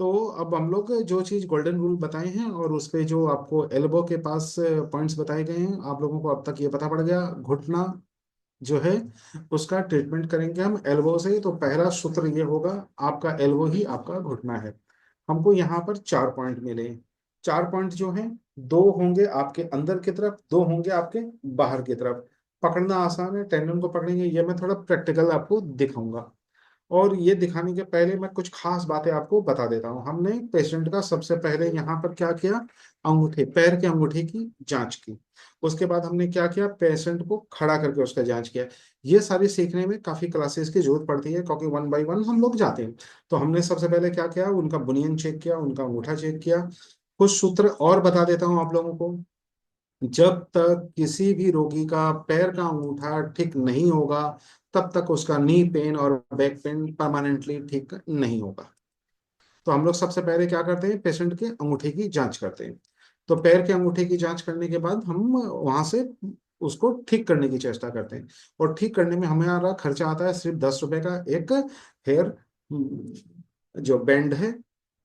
तो अब हम लोग जो चीज गोल्डन रूल बताए हैं और उस पे जो आपको एल्बो के पास पॉइंट्स बताए गए हैं, आप लोगों को अब तक ये पता पड़ गया घुटना जो है उसका ट्रीटमेंट करेंगे हम एल्बो से। तो पहला सूत्र ये होगा, आपका एल्बो ही आपका घुटना है। हमको यहाँ पर 4 पॉइंट मिले। 4 पॉइंट जो हैं, दो होंगे आपके अंदर की तरफ, दो होंगे आपके बाहर की तरफ। पकड़ना आसान है, टेंडन को पकड़ेंगे, ये मैं थोड़ा प्रैक्टिकल आपको दिखाऊंगा। और ये दिखाने के पहले मैं कुछ खास बातें आपको बता देता हूँ। हमने पेशेंट का सबसे पहले यहाँ पर क्या किया, अंगूठे, पैर के अंगूठे की जांच की। उसके बाद हमने क्या किया, पेशेंट को खड़ा करके उसका जांच किया। ये सारी सीखने में काफी क्लासेस की जरूरत पड़ती है, क्योंकि वन बाय वन हम लोग जाते हैं। तो हमने सबसे पहले क्या किया, उनका बुनियन चेक किया, उनका अंगूठा चेक किया। कुछ सूत्र और बता देता हूँ आप लोगों को। जब तक किसी भी रोगी का पैर का अंगूठा ठीक नहीं होगा, तब तक उसका नी पेन और बैक पेन परमानेंटली ठीक नहीं होगा। तो हम लोग सबसे पहले क्या करते हैं, पेशेंट के अंगूठे की जांच करते हैं। तो पैर के अंगूठे की जांच करने के बाद हम वहां से उसको ठीक करने की चेष्टा करते हैं। और ठीक करने में हमारा खर्चा आता है सिर्फ 10 रुपए का। एक हेयर जो बैंड है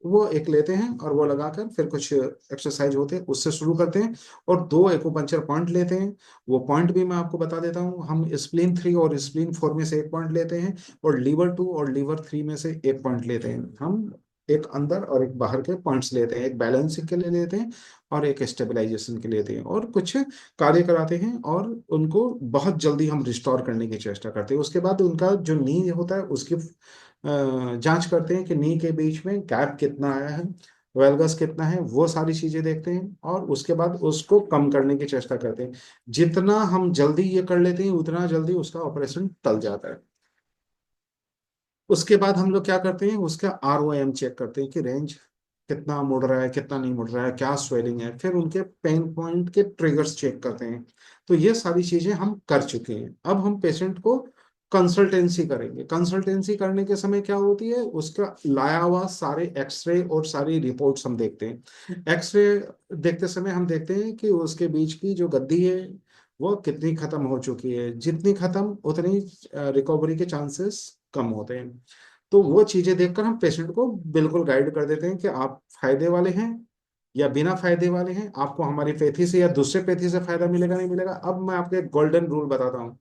वो एक लेते हैं, और वो लगाकर फिर कुछ एक्सरसाइज होते हैं उससे शुरू करते हैं। और दो एक्यूपंक्चर पॉइंट लेते हैं। वो पॉइंट भी मैं आपको बता देता हूँ, हम स्प्लीन 3 और स्प्लीन 4 में से एक पॉइंट लेते हैं, और लीवर 2 और लीवर 3 में से एक पॉइंट लेते हैं। हम एक अंदर और एक बाहर के पॉइंट्स लेते हैं, एक बैलेंसिंग के लिए लेते हैं और एक स्टेबलाइजेशन के लिए लेते हैं, और कुछ कार्य कराते हैं, और उनको बहुत जल्दी हम रिस्टोर करने की चेष्टा करते हैं। उसके बाद उनका जो नी होता है उसकी जांच करते हैं कि नी के बीच में गैप कितना आया है, वेलगस कितना है, वो सारी चीजें देखते हैं, और उसके बाद उसको कम करने की चेष्टा करते हैं। जितना हम जल्दी ये कर लेते हैं उतना जल्दी उसका ऑपरेशन टल जाता है। उसके बाद हम लोग क्या करते हैं, उसका ROM चेक करते हैं कि रेंज कितना मुड़ रहा है, कितना नहीं मुड़ रहा है, क्या स्वेलिंग है। फिर उनके पेन पॉइंट के ट्रिगर्स चेक करते हैं। तो ये सारी चीजें हम कर चुके हैं। अब हम पेशेंट को कंसल्टेंसी करेंगे। कंसल्टेंसी करने के समय क्या होती है, उसका लाया हुआ सारे एक्सरे और सारी रिपोर्ट्स हम देखते हैं। एक्सरे देखते समय हम देखते हैं कि उसके बीच की जो गद्दी है वो कितनी खत्म हो चुकी है। जितनी खत्म उतनी रिकवरी के चांसेस कम होते हैं। तो वो चीजें देखकर हम पेशेंट को बिल्कुल गाइड कर देते हैं कि आप फायदे वाले हैं या बिना फायदे वाले हैं, आपको हमारी पैथी से या दूसरे पैथी से फायदा मिलेगा नहीं मिलेगा। अब मैं आपको एक गोल्डन रूल बताता हूँ।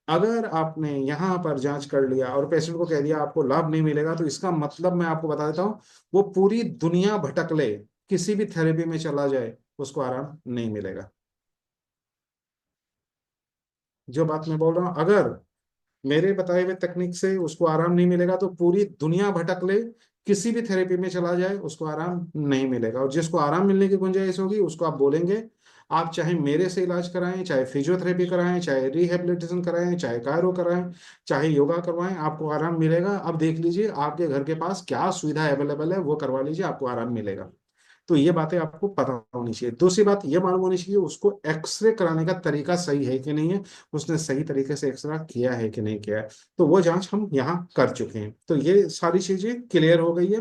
अगर आपने यहाँ पर जांच कर लिया और पेशेंट को कह दिया आपको लाभ नहीं मिलेगा, तो इसका मतलब मैं आपको बता देता हूँ, वो पूरी दुनिया भटक ले, किसी भी थेरेपी में चला जाए, उसको आराम नहीं मिलेगा। जो बात मैं बोल रहा हूँ, अगर मेरे बताए हुए तकनीक से उसको आराम नहीं मिलेगा, तो पूरी दुनिया भटक ले, किसी भी थेरेपी में चला जाए, उसको आराम नहीं मिलेगा। और जिसको आराम मिलने की गुंजाइश होगी उसको आप बोलेंगे, आप चाहे मेरे से इलाज कराएं, चाहे फिजियोथेरेपी कराएं, चाहे रिहेबिलिटेशन कराएं, चाहे कायरो कराएं, चाहे योगा करवाएं, आपको आराम मिलेगा। अब देख लीजिए आपके घर के पास क्या सुविधा अवेलेबल है, वो करवा लीजिए, आपको आराम मिलेगा। तो ये बातें आपको पता होनी चाहिए। दूसरी बात ये मालूम होनी चाहिए उसको एक्सरे कराने का तरीका सही है कि नहीं है, उसने सही तरीके से एक्सरे किया है कि नहीं किया है। तो वो जांच हम यहाँ कर चुके हैं। तो ये सारी चीजें क्लियर हो गई है।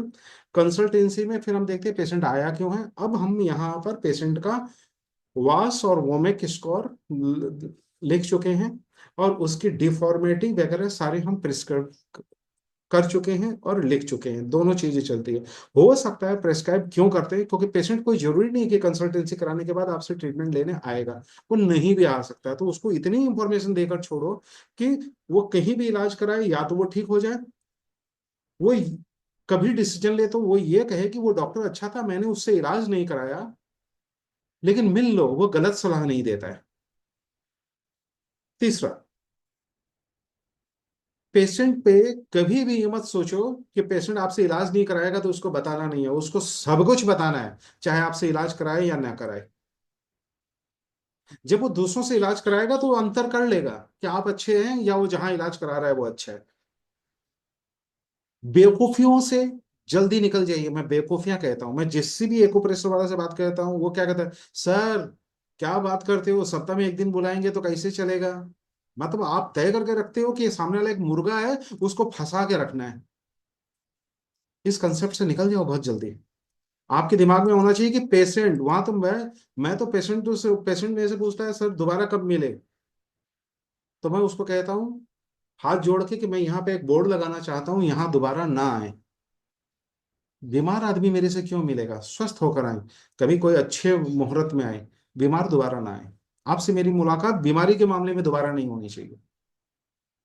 कंसल्टेंसी में फिर हम देखते हैं पेशेंट आया क्यों है। अब हम यहाँ पर पेशेंट का वास और वोमेक स्कोर लिख चुके हैं, और उसकी डिफॉर्मेटिंग वगैरह सारे हम प्रिस्क्राइब कर चुके हैं और लिख चुके हैं। दोनों चीजें चलती है। हो सकता है प्रेस्क्राइब क्यों करते हैं, क्योंकि पेशेंट कोई जरूरी नहीं कि कंसल्टेंसी कराने के बाद आपसे ट्रीटमेंट लेने आएगा, वो नहीं भी आ सकता है। तो उसको इतनी इंफॉर्मेशन देकर छोड़ो कि वो कहीं भी इलाज कराए, या तो वो ठीक हो जाए, वो कभी डिसीजन ले तो वो ये कहे कि वो डॉक्टर अच्छा था, मैंने उससे इलाज नहीं कराया, लेकिन मिल लो, वो गलत सलाह नहीं देता है। तीसरा, पेशेंट पे कभी भी ये मत सोचो कि पेशेंट आपसे इलाज नहीं कराएगा तो उसको बताना नहीं है, उसको सब कुछ बताना है, चाहे आपसे इलाज कराए या ना कराए। जब वो दूसरों से इलाज कराएगा तो वो अंतर कर लेगा कि आप अच्छे हैं या वो जहां इलाज करा रहा है वो अच्छा है। बेवकूफियों से जल्दी निकल जाइए। मैं बेवकूफियां कहता हूं, मैं जिससे भी एको वाला से बात करता हूँ, वो क्या कहता है, सर क्या बात करते हो, सप्ताह में एक दिन बुलाएंगे तो कैसे चलेगा। मतलब आप तय करके रखते हो कि सामने वाला एक मुर्गा है, उसको फंसा के रखना है। इस कंसेप्ट से निकल जाओ बहुत जल्दी। आपके दिमाग में होना चाहिए कि पेशेंट वहां तो मैं तो पेशेंट मेरे से पूछता है, सर दोबारा कब मिले, तो मैं उसको कहता हूँ हाथ जोड़ के कि मैं यहाँ पे एक बोर्ड लगाना चाहता हूँ, यहाँ दोबारा ना आए। बीमार आदमी मेरे से क्यों मिलेगा, स्वस्थ होकर आए, कभी कोई अच्छे मुहूर्त में आए, बीमार दोबारा ना आए। आपसे मेरी मुलाकात बीमारी के मामले में दोबारा नहीं होनी चाहिए,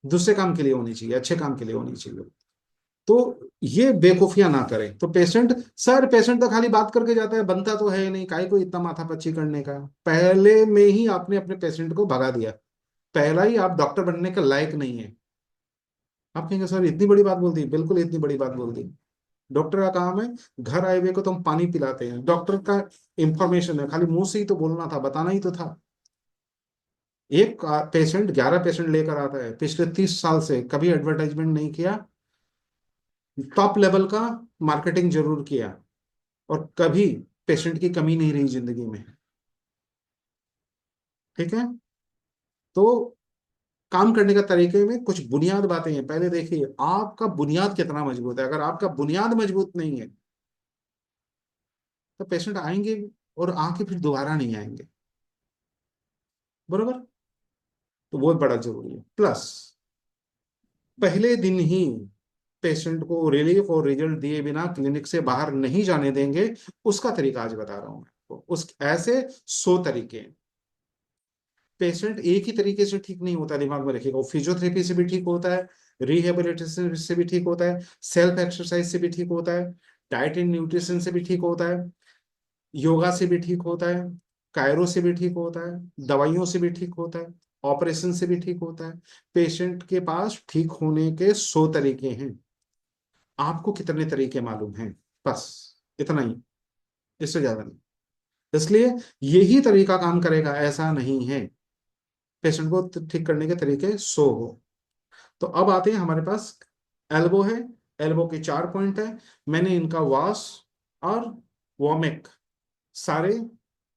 दूसरे काम के लिए होनी चाहिए, अच्छे काम के लिए होनी चाहिए। तो ये बेवकूफियां ना करें। तो पेशेंट, सर पेशेंट तो खाली बात करके जाता है, बनता तो है ही नहीं, काहे को इतना माथापच्ची करने का। पहले में ही आपने अपने पेशेंट को भगा दिया, पहला ही आप डॉक्टर बनने के लायक नहीं है। आप कहेंगे सर इतनी बड़ी बात बोल दी, बिल्कुल इतनी बड़ी बात बोल दी। डॉक्टर का काम है, घर आए हुए को तो हम पानी पिलाते हैं, डॉक्टर का इंफॉर्मेशन है, खाली मुंह से ही तो बोलना था, बताना ही तो था। एक पेशेंट 11 पेशेंट लेकर आता है, पिछले 30 साल से कभी एडवर्टाइजमेंट नहीं किया, टॉप लेवल का मार्केटिंग जरूर किया, और कभी पेशेंट की कमी नहीं रही जिंदगी में। ठीक है। तो काम करने का तरीके में कुछ बुनियाद बातें हैं, पहले देखिए आपका बुनियाद कितना मजबूत है। अगर आपका बुनियाद मजबूत नहीं है तो पेशेंट आएंगे और आके फिर दोबारा नहीं आएंगे। बरोबर। तो वो बड़ा जरूरी है। प्लस पहले दिन ही पेशेंट को रिलीफ और रिजल्ट दिए बिना क्लिनिक से बाहर नहीं जाने देंगे, उसका तरीका आज बता रहा हूं मैं आपको। उस ऐसे 100 तरीके हैं। पेशेंट एक ही तरीके से ठीक नहीं होता, दिमाग में रखिएगा। वो फिजियोथेरेपी से भी ठीक होता है, रिहेबिलिटेशन से भी ठीक होता है, सेल्फ एक्सरसाइज से भी ठीक होता है, डाइट एंड न्यूट्रिशन से भी ठीक होता है, योगा से भी ठीक होता है, कायरो से भी ठीक होता है, दवाइयों से भी ठीक होता है, ऑपरेशन से भी ठीक होता है। पेशेंट के पास ठीक होने के 100 तरीके हैं। आपको कितने तरीके मालूम हैं? बस इतना ही, इससे ज्यादा नहीं। इसलिए यही तरीका काम करेगा ऐसा नहीं है। पेशेंट को ठीक करने के तरीके 100 हो। तो अब आते हैं हमारे पास एल्बो है। एल्बो के 4 पॉइंट है। मैंने इनका वास और वॉमिक सारे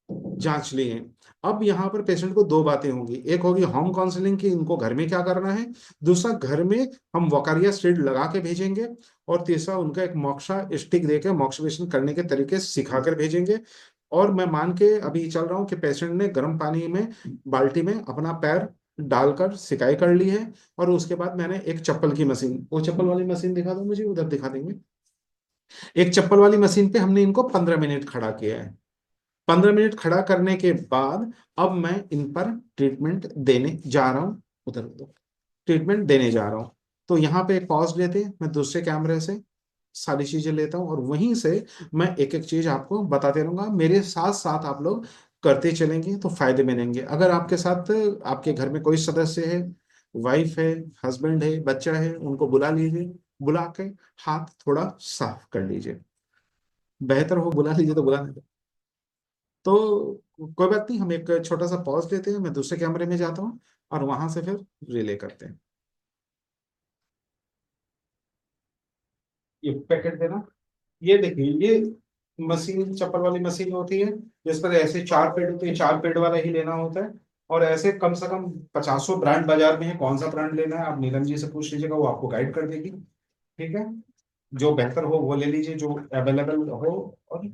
जांच लिए हैं। अब यहाँ पर पेशेंट को दो बातें होंगी, एक होगी होम काउंसलिंग की इनको घर में क्या करना है, दूसरा घर में हम वकारिया स्ट्रीट लगा के भेजेंगे, और तीसरा उनका एक मोक्षा स्टिक देकर मोक्सिवेशन करने के तरीके सिखा कर भेजेंगे। और मैं मान के अभी चल रहा हूँ कि पेशेंट ने गर्म पानी में बाल्टी में अपना पैर डालकर सिकाई कर ली है। और उसके बाद मैंने एक चप्पल की मशीन, वो चप्पल वाली मशीन दिखा दो मुझे, उधर दिखा देंगे। एक चप्पल वाली मशीन पे हमने इनको 15 मिनट खड़ा किया है। 15 मिनट खड़ा करने के बाद अब मैं इन पर ट्रीटमेंट देने जा रहा हूँ। उधर उधर ट्रीटमेंट देने जा रहा हूँ। तो यहाँ पे एक पॉज लेते हैं, मैं दूसरे कैमरे से सारी चीजें लेता हूँ, और वहीं से मैं एक एक चीज आपको बताते रहूंगा। मेरे साथ साथ आप लोग करते चलेंगे तो फायदे में रहेंगे। अगर आपके साथ आपके घर में कोई सदस्य है, वाइफ है, हस्बैंड है, बच्चा है, उनको बुला लीजिए, बुला के हाथ थोड़ा साफ कर लीजिए। बेहतर हो बुला लीजिए तो बुला। तो कोई बात नहीं, हम एक छोटा सा पॉज लेते हैं, मैं दूसरे कैमरे में जाता हूँ और वहां से फिर रिले करते हैं। ये पैकेट देना। ये देखिए, ये मशीन चप्पल वाली मशीन होती है, जिस पर ऐसे 4 पेड़ होते हैं, 4 पेड़ वाला ही लेना होता है। और ऐसे कम से कम 50 ब्रांड बाजार में है, कौन सा ब्रांड लेना है आप नीलम जी से पूछ लीजिएगा, वो आपको गाइड कर देगी। ठीक है। जो बेहतर हो वो ले लीजिए, जो अवेलेबल हो और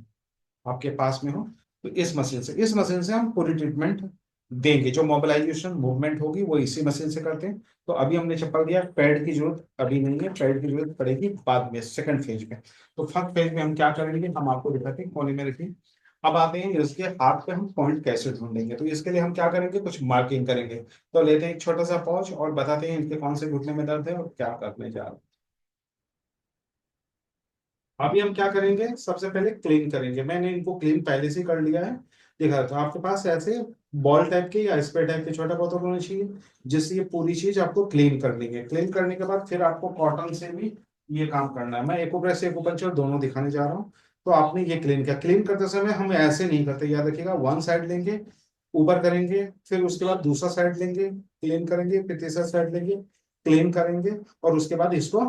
आपके पास में हो। तो इस मशीन से हम पूरी ट्रीटमेंट देंगे। जो मोबिलाइजेशन मूवमेंट होगी वो इसी मशीन से करते हैं। तो अभी हमने चप्पल दिया, पैड की जरूरत अभी नहीं है, पैड की जरूरत पड़ेगी बाद में, सेकंड फेज में। तो फर्स्ट फेज में हम क्या करेंगे, हम आपको दिखाते हैं, कोने में रखिए। अब आते हैं इसके हाथ पे हम पॉइंट कैसे ढूंढेंगे। तो इसके लिए हम क्या करेंगे, कुछ मार्किंग करेंगे। तो लेते हैं एक छोटा सा पॉज और बताते हैं इनके कौन से घुटने में दर्द है और क्या करने जा रहे हैं। अभी हम क्या करेंगे, सबसे पहले क्लीन करेंगे। मैंने इनको क्लीन पहले से ही कर लिया है। देखा तो आपके पास ऐसे बॉल टाइप के या स्प्रे टाइप के छोटा बोतल होना चाहिए, जिससे ये पूरी चीज आपको क्लीन कर देंगे। क्लीन करने के बाद फिर आपको कॉटन से भी ये काम करना है। मैं एक्यूप्रेस से एक्यूपंक्चर दोनों दिखाने जा रहा हूँ। तो आपने ये क्लीन किया, क्लीन करते समय हम ऐसे नहीं करते, याद रखिएगा। वन साइड लेंगे, ऊपर करेंगे, फिर उसके बाद दूसरा साइड लेंगे, क्लीन करेंगे, फिर तीसरा साइड लेंगे, क्लीन करेंगे, और उसके बाद इसको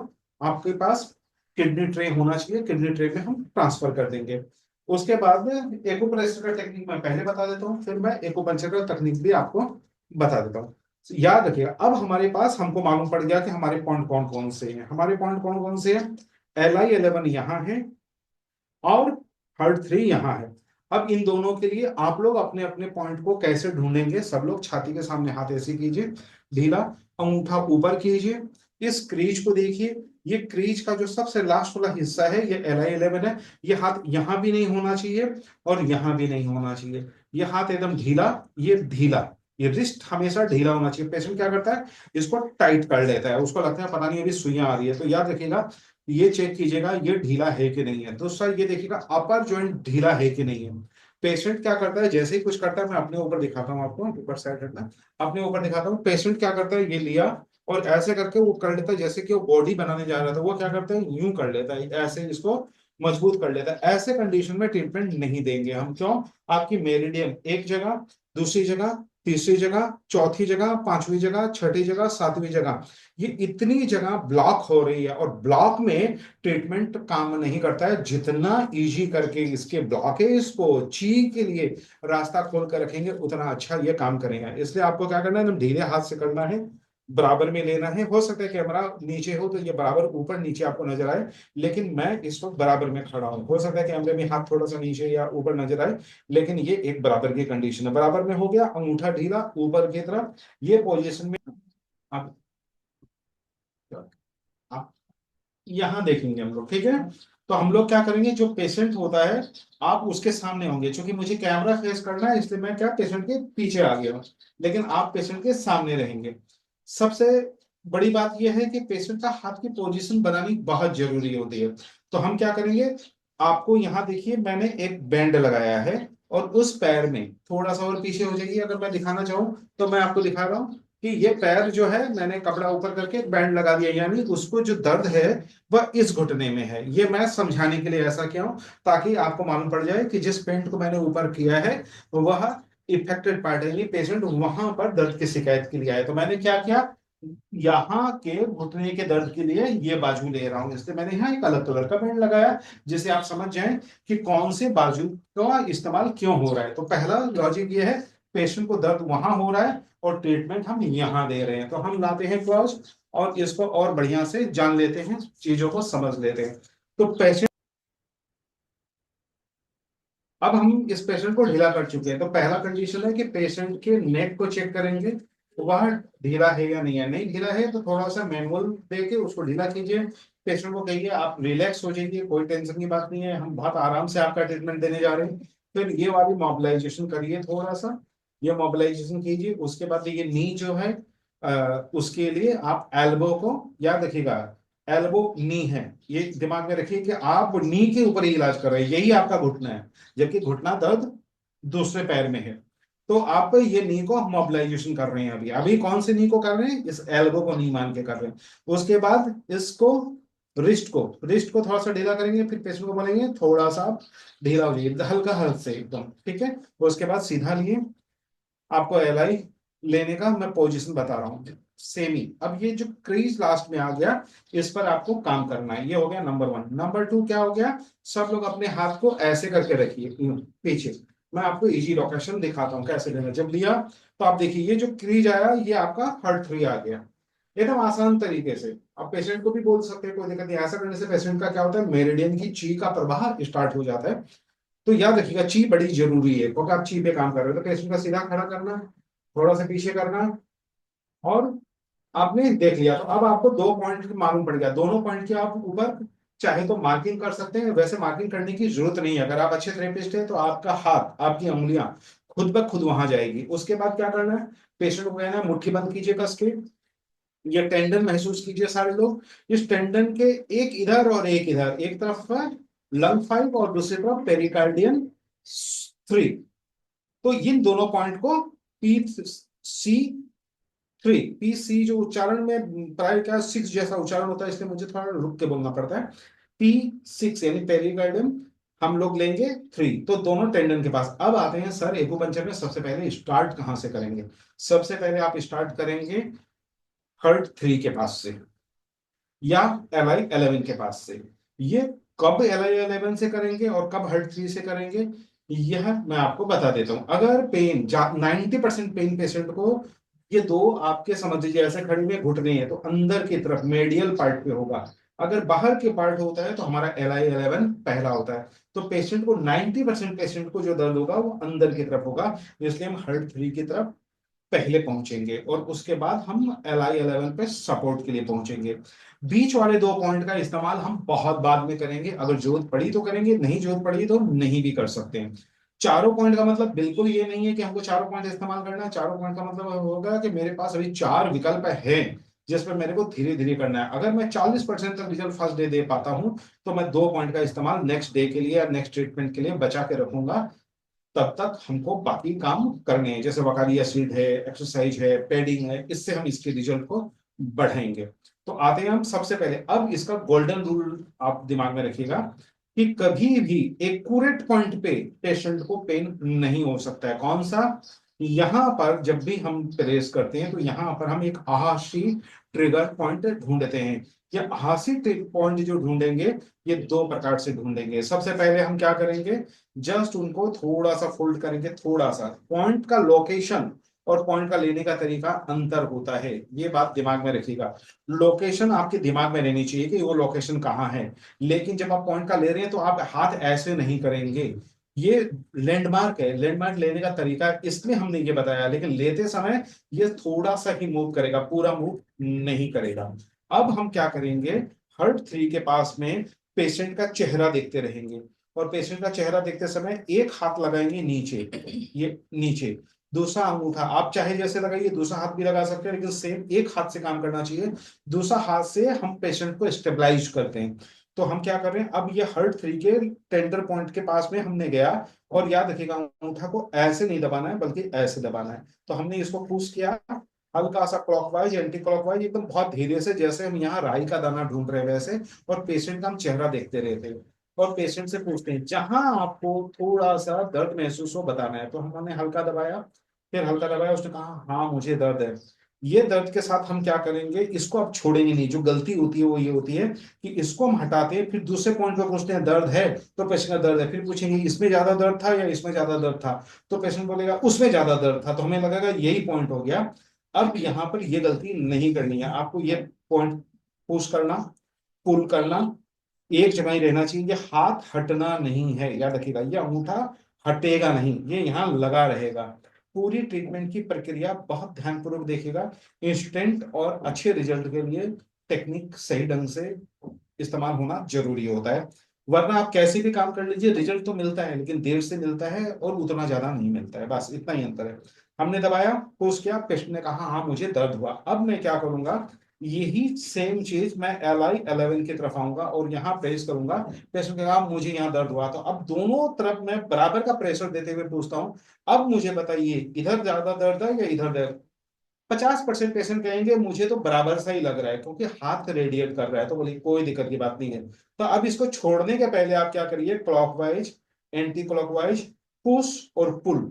आपके पास किडनी ट्रे होना चाहिए, किडनी ट्रे में हम ट्रांसफर कर देंगे। उसके बाद में एक्यूप्रेशर का टेक्निक मैं पहले बता देता हूँ, फिर मैं एक्यूपंक्चर का टेक्निक भी आपको बता देता हूँ। याद रखिएगा, अब हमारे पास हमको मालूम पड़ गया कि हमारे पॉइंट कौन कौन से हैं। हमारे पॉइंट कौन कौन से हैं, LI11 यहाँ है और HERT3 यहाँ है। अब इन दोनों के लिए आप लोग अपने अपने पॉइंट को कैसे ढूंढेंगे, सब लोग छाती के सामने हाथ ऐसे कीजिए, ढीला, अंगूठा ऊपर कीजिए, इस क्रीज को देखिए। ये क्रीज का जो सबसे लास्ट वाला हिस्सा है ये LI11 है। ये हाथ यहाँ भी नहीं होना चाहिए और यहाँ भी नहीं होना चाहिए। ये हाथ एकदम ढीला, ये ढीला, ये रिस्ट हमेशा ढीला होना चाहिए। पेशेंट क्या करता है, इसको टाइट कर लेता है, उसको लगता है पता नहीं अभी सुइयां आ रही है। तो याद रखिएगा, ये चेक कीजिएगा ये ढीला है कि नहीं है। दूसरा ये देखिएगा अपर जॉइंट ढीला है कि नहीं है। पेशेंट क्या करता है, जैसे ही कुछ करता है, मैं अपने ऊपर दिखाता हूँ आपको, ऊपर साइड रखना, अपने ऊपर दिखाता हूँ। पेशेंट क्या करता है, ये लिया और ऐसे करके वो कर लेता है जैसे कि वो बॉडी बनाने जा रहा था। वो क्या करता है, यूं कर लेता है, ऐसे इसको मजबूत कर लेता है। ऐसे कंडीशन में ट्रीटमेंट नहीं देंगे हम। क्यों? आपकी मेरिडियन एक जगह, दूसरी जगह, तीसरी जगह, चौथी जगह, पांचवी जगह, छठी जगह, सातवीं जगह, ये इतनी जगह ब्लॉक हो रही है। और ब्लॉक में ट्रीटमेंट काम नहीं करता है। जितना इजी करके इसके ब्लॉकेज को ची के लिए रास्ता खोल कर रखेंगे उतना अच्छा ये काम करेगा। इसलिए आपको क्या करना है, एकदम ढीले हाथ से करना है, बराबर में लेना है। हो सकता है कैमरा नीचे हो तो ये बराबर ऊपर नीचे आपको नजर आए, लेकिन मैं इस वक्त बराबर में खड़ा हूं। हो सकता है कैमरे में हाथ थोड़ा सा नीचे या ऊपर नजर आए, लेकिन ये एक बराबर की कंडीशन है। बराबर में हो गया, अंगूठा ढीला ऊपर की तरफ, ये पोजीशन में आप आप यहाँ देखेंगे हम लोग, ठीक है। तो हम लोग क्या करेंगे, जो पेशेंट होता है आप उसके सामने होंगे। क्योंकि मुझे कैमरा फेस करना है इसलिए मैं क्या पेशेंट के पीछे आ गया हूँ, लेकिन आप पेशेंट के सामने रहेंगे। सबसे बड़ी बात यह है कि पेशेंट का हाथ की पोजीशन बनानी बहुत जरूरी होती है। तो हम क्या करेंगे, आपको यहाँ देखिए मैंने एक बैंड लगाया है, और उस पैर में थोड़ा सा और पीछे हो जाइए अगर मैं दिखाना चाहूँ तो। मैं आपको दिखा रहा हूँ कि ये पैर जो है मैंने कपड़ा ऊपर करके बैंड लगा दिया, यानी उसको जो दर्द है वह इस घुटने में है। ये मैं समझाने के लिए ऐसा किया हूं, ताकि आपको मालूम पड़ जाए कि जिस पेंट को मैंने ऊपर किया है वह इफेक्टेड पार्ट है, यानी पेशेंट वहां पर दर्द की शिकायत के लिए आए। तो मैंने क्या किया, यहाँ के घुटने के दर्द के लिए ये बाजू ले रहा हूं, इसलिए मैंने यहाँ एक अलग कलर का बैंड लगाया, जिससे आप समझ जाएं कि कौन से बाजू का इस्तेमाल क्यों हो रहा है। तो पहला लॉजिक ये है, पेशेंट को दर्द वहां हो रहा है और ट्रीटमेंट हम यहाँ दे रहे हैं। तो हम लाते हैं क्लॉज और इसको और बढ़िया से जान लेते हैं, चीजों को समझ लेते हैं। तो पेशेंट, अब हम इस पेशेंट को ढीला कर चुके हैं। तो पहला कंडीशन है कि पेशेंट के नेक को चेक करेंगे, वह ढीला है या नहीं है। नहीं ढीला है तो थोड़ा सा मैनुअल देके उसको ढीला कीजिए। पेशेंट को कहिए आप रिलैक्स हो जाइए, कोई टेंशन की बात नहीं है, हम बहुत आराम से आपका ट्रीटमेंट देने जा रहे हैं। फिर ये वाली मोबिलाइजेशन करिए, थोड़ा सा ये मोबिलाइजेशन कीजिए। उसके बाद ये नी जो है, उसके लिए आप एल्बो को याद रखिएगा, एल्बो नी है, ये दिमाग में रखिए कि आप नी के ऊपर ही इलाज कर रहे हैं, यही आपका घुटना है, जबकि घुटना दर्द दूसरे पैर में है। तो आप ये नी को मोबिलाइजेशन कर रहे हैं। अभी अभी कौन से नी को कर रहे हैं, इस एल्बो को नी मान के कर रहे हैं। उसके बाद इसको रिस्ट को थोड़ा सा ढीला करेंगे, फिर पेशेंट को बोलेंगे थोड़ा सा आप ढीला हो जाइए, हल्का हल्क से एकदम, ठीक है। उसके बाद सीधा लिए, आपको LI लेने का मैं पोजीशन बता रहा हूँ, सेमी। अब ये जो क्रीज लास्ट में आ गया, इस पर आपको काम करना है। ये हो गया नंबर 1। नंबर 2 क्या हो गया, सब लोग अपने हाथ को ऐसे करके रखिए पीछे। मैं आपको इजी लोकेशन दिखाता हूँ कैसे लेना। जब लिया तो आप देखिए ये जो क्रीज आया ये आपका HERT3 आ गया, एकदम आसान तरीके से। अब पेशेंट को भी बोल सकते हैं, कोई दिक्कत नहीं। ऐसा करने से पेशेंट का क्या होता है, मेरिडियन की ची का प्रवाह स्टार्ट हो जाता है। तो याद रखिएगा ची बड़ी जरूरी है, क्योंकि आप ची पे काम कर रहे हो। तो पेशेंट का सीधा खड़ा करना, थोड़ा सा पीछे करना, और आपने देख लिया। तो अब आपको दो पॉइंट मालूम पड़ गया, दोनों पॉइंट की आप ऊपर चाहे तो मार्किंग कर सकते हैं। वैसे मार्किंग करने की जरूरत नहीं है, अगर आप अच्छे थेरेपिस्ट हैं तो आपका हाथ, आपकी उंगलियां खुद ब खुद वहां जाएगी। उसके बाद क्या करना है, पेशेंट को कहना है मुट्ठी बंद कीजिए कस के, ये टेंडन महसूस कीजिए सारे लोग। इस टेंडन के एक इधर और एक इधर, एक तरफ है लंग 5 और दूसरी तरफ पेरिकार्डियन 3। तो इन दोनों पॉइंट को P C 3 जो उच्चारण में प्राय क्या 6 जैसा उच्चारण होता है, इसलिए मुझे थोड़ा रुक के बोलना पड़ता है। P6 यानी पेरिकार्डियम हम लोग लेंगे 3। तो दोनों टेंडन के पास। अब आते हैं सर एक्यूपंक्चर में सबसे पहले स्टार्ट कहां से करेंगे। सबसे पहले आप स्टार्ट करेंगे HERT3 के पास से या LI11 के पास से। ये कब LI11 से करेंगे और कब HERT3 से करेंगे, यह मैं आपको बता देता हूं। अगर पेन 90% पेन पेशेंट को, ये दो आपके समझ लीजिए ऐसे खड़े में घुटने हैं तो अंदर की तरफ मेडियल पार्ट पे होगा। अगर बाहर के पार्ट होता है तो हमारा LI11 पहला होता है। तो पेशेंट को 90% पेशेंट को जो दर्द होगा वो अंदर की तरफ होगा, इसलिए हम HERT3 की तरफ पहले पहुंचेंगे और उसके बाद हम LI11 पे सपोर्ट के लिए पहुंचेंगे। बीच वाले 2 पॉइंट का इस्तेमाल हम बहुत बाद में करेंगे, अगर जरूरत पड़ी तो करेंगे, नहीं जरूरत पड़ी तो नहीं भी कर सकते हैं। चारों पॉइंट का मतलब बिल्कुल ये नहीं है कि हमको चारों पॉइंट इस्तेमाल करना है। चारों पॉइंट का मतलब होगा कि मेरे पास अभी 4 विकल्प हैं जिस पर मेरे को धीरे धीरे करना है। अगर मैं 40% तक रिजल्ट फर्स्ट डे दे पाता हूं तो मैं 2 पॉइंट का इस्तेमाल नेक्स्ट डे के लिए या नेक्स्ट ट्रीटमेंट के लिए बचा के रखूंगा। तब तक हमको बाकी काम करने हैं, जैसे वकारी एसिड है, एक्सरसाइज है, पेडिंग है, इससे हम इसके रिजल्ट को बढ़ाएंगे। तो आते हैं हम सबसे पहले, अब इसका गोल्डन रूल आप दिमाग में रखिएगा कि कभी भी एक्यूरेट पॉइंट पे पेशेंट को पेन नहीं हो सकता है। कौन सा? यहां पर जब भी हम प्रेस करते हैं तो यहां पर हम एक आहाशी ट्रिगर पॉइंट ढूंढते हैं। ये आहाशी पॉइंट जो ढूंढेंगे ये 2 प्रकार से ढूंढेंगे। सबसे पहले हम क्या करेंगे, जस्ट उनको थोड़ा सा फोल्ड करेंगे, थोड़ा सा। पॉइंट का लोकेशन और पॉइंट का लेने का तरीका अंतर होता है, ये बात दिमाग में रखिएगा। लोकेशन आपके दिमाग में रहनी चाहिए कि वो लोकेशन कहाँ है, लेकिन जब आप पॉइंट का ले रहे हैं तो आप हाथ ऐसे नहीं करेंगे। ये लैंडमार्क है, लैंडमार्क लेने का तरीका इसलिए हमने ये बताया, लेकिन लेते समय ये थोड़ा सा ही मूव करेगा, पूरा मूव नहीं करेगा। अब हम क्या करेंगे, HERT3 के पास में पेशेंट का चेहरा देखते रहेंगे और पेशेंट का चेहरा देखते समय एक हाथ लगाएंगे नीचे, ये नीचे। दूसरा अंगूठा आप चाहे जैसे लगाइए, दूसरा हाथ भी लगा सकते हैं, लेकिन सेम एक हाथ से काम करना चाहिए। दूसरा हाथ से हम पेशेंट को स्टेबलाइज करते हैं। तो हम क्या कर रहे हैं, अब ये HERT3 के टेंडर पॉइंट के पास में हमने गया, और याद रखिएगा अंगूठा को ऐसे नहीं दबाना है बल्कि ऐसे दबाना है। तो हमने इसको पुश किया, हल्का सा क्लॉकवाइज एंटी क्लॉकवाइज, एकदम बहुत धीरे से, जैसे हम यहाँ राई का दाना ढूंढ रहे हैं वैसे। और पेशेंट का हम चेहरा देखते रहते हैं और पेशेंट से पूछते हैं जहां आपको थोड़ा सा दर्द महसूस हो बताना है। तो हमने हल्का दबाया, फिर हल्का दबाया, उसने कहा हाँ मुझे दर्द है। ये दर्द के साथ हम क्या करेंगे, इसको अब छोड़ेंगे नहीं। जो गलती होती है वो ये होती है कि इसको हम हटाते हैं, फिर दूसरे पॉइंट पे पूछते हैं दर्द है, तो पेशेंट का दर्द है, फिर पूछेंगे इसमें ज्यादा दर्द था या इसमें ज्यादा दर्द था, तो पेशेंट बोलेगा उसमें ज्यादा दर्द था, तो हमें लगेगा यही पॉइंट हो गया। अब यहाँ पर ये गलती नहीं करनी है आपको, ये पॉइंट पुश करना, पुल करना, एक जगह ही रहना चाहिए। ये हाथ हटना नहीं है, याद रखिएगा, ये अंगूठा हटेगा नहीं, ये यहाँ लगा रहेगा। पूरी ट्रीटमेंट की प्रक्रिया बहुत ध्यानपूर्वक देखिएगा। इंस्टेंट और अच्छे रिजल्ट के लिए टेक्निक सही ढंग से इस्तेमाल होना जरूरी होता है, वरना आप कैसे भी काम कर लीजिए रिजल्ट तो मिलता है, लेकिन देर से मिलता है और उतना ज्यादा नहीं मिलता है, बस इतना ही अंतर है। हमने दबाया, पुश किया, पेशेंट ने कहा हाँ मुझे दर्द हुआ। अब मैं क्या करूंगा, यही सेम चीज मैं LI11 की तरफ आऊंगा और यहाँ प्रेस करूंगा। पेशेंट ने कहा मुझे यहाँ दर्द हुआ, तो अब दोनों तरफ मैं बराबर का प्रेशर देते हुए पूछता हूँ अब मुझे बताइए इधर ज्यादा दर्द है या इधर दर्द। 50% पेशेंट कहेंगे मुझे तो बराबर सा ही लग रहा है क्योंकि हाथ रेडिएट कर रहा है, तो बोलिए कोई दिक्कत की बात नहीं है। तो अब इसको छोड़ने के पहले आप क्या करिए, क्लॉकवाइज, एंटी क्लॉकवाइज, पुश और पुल,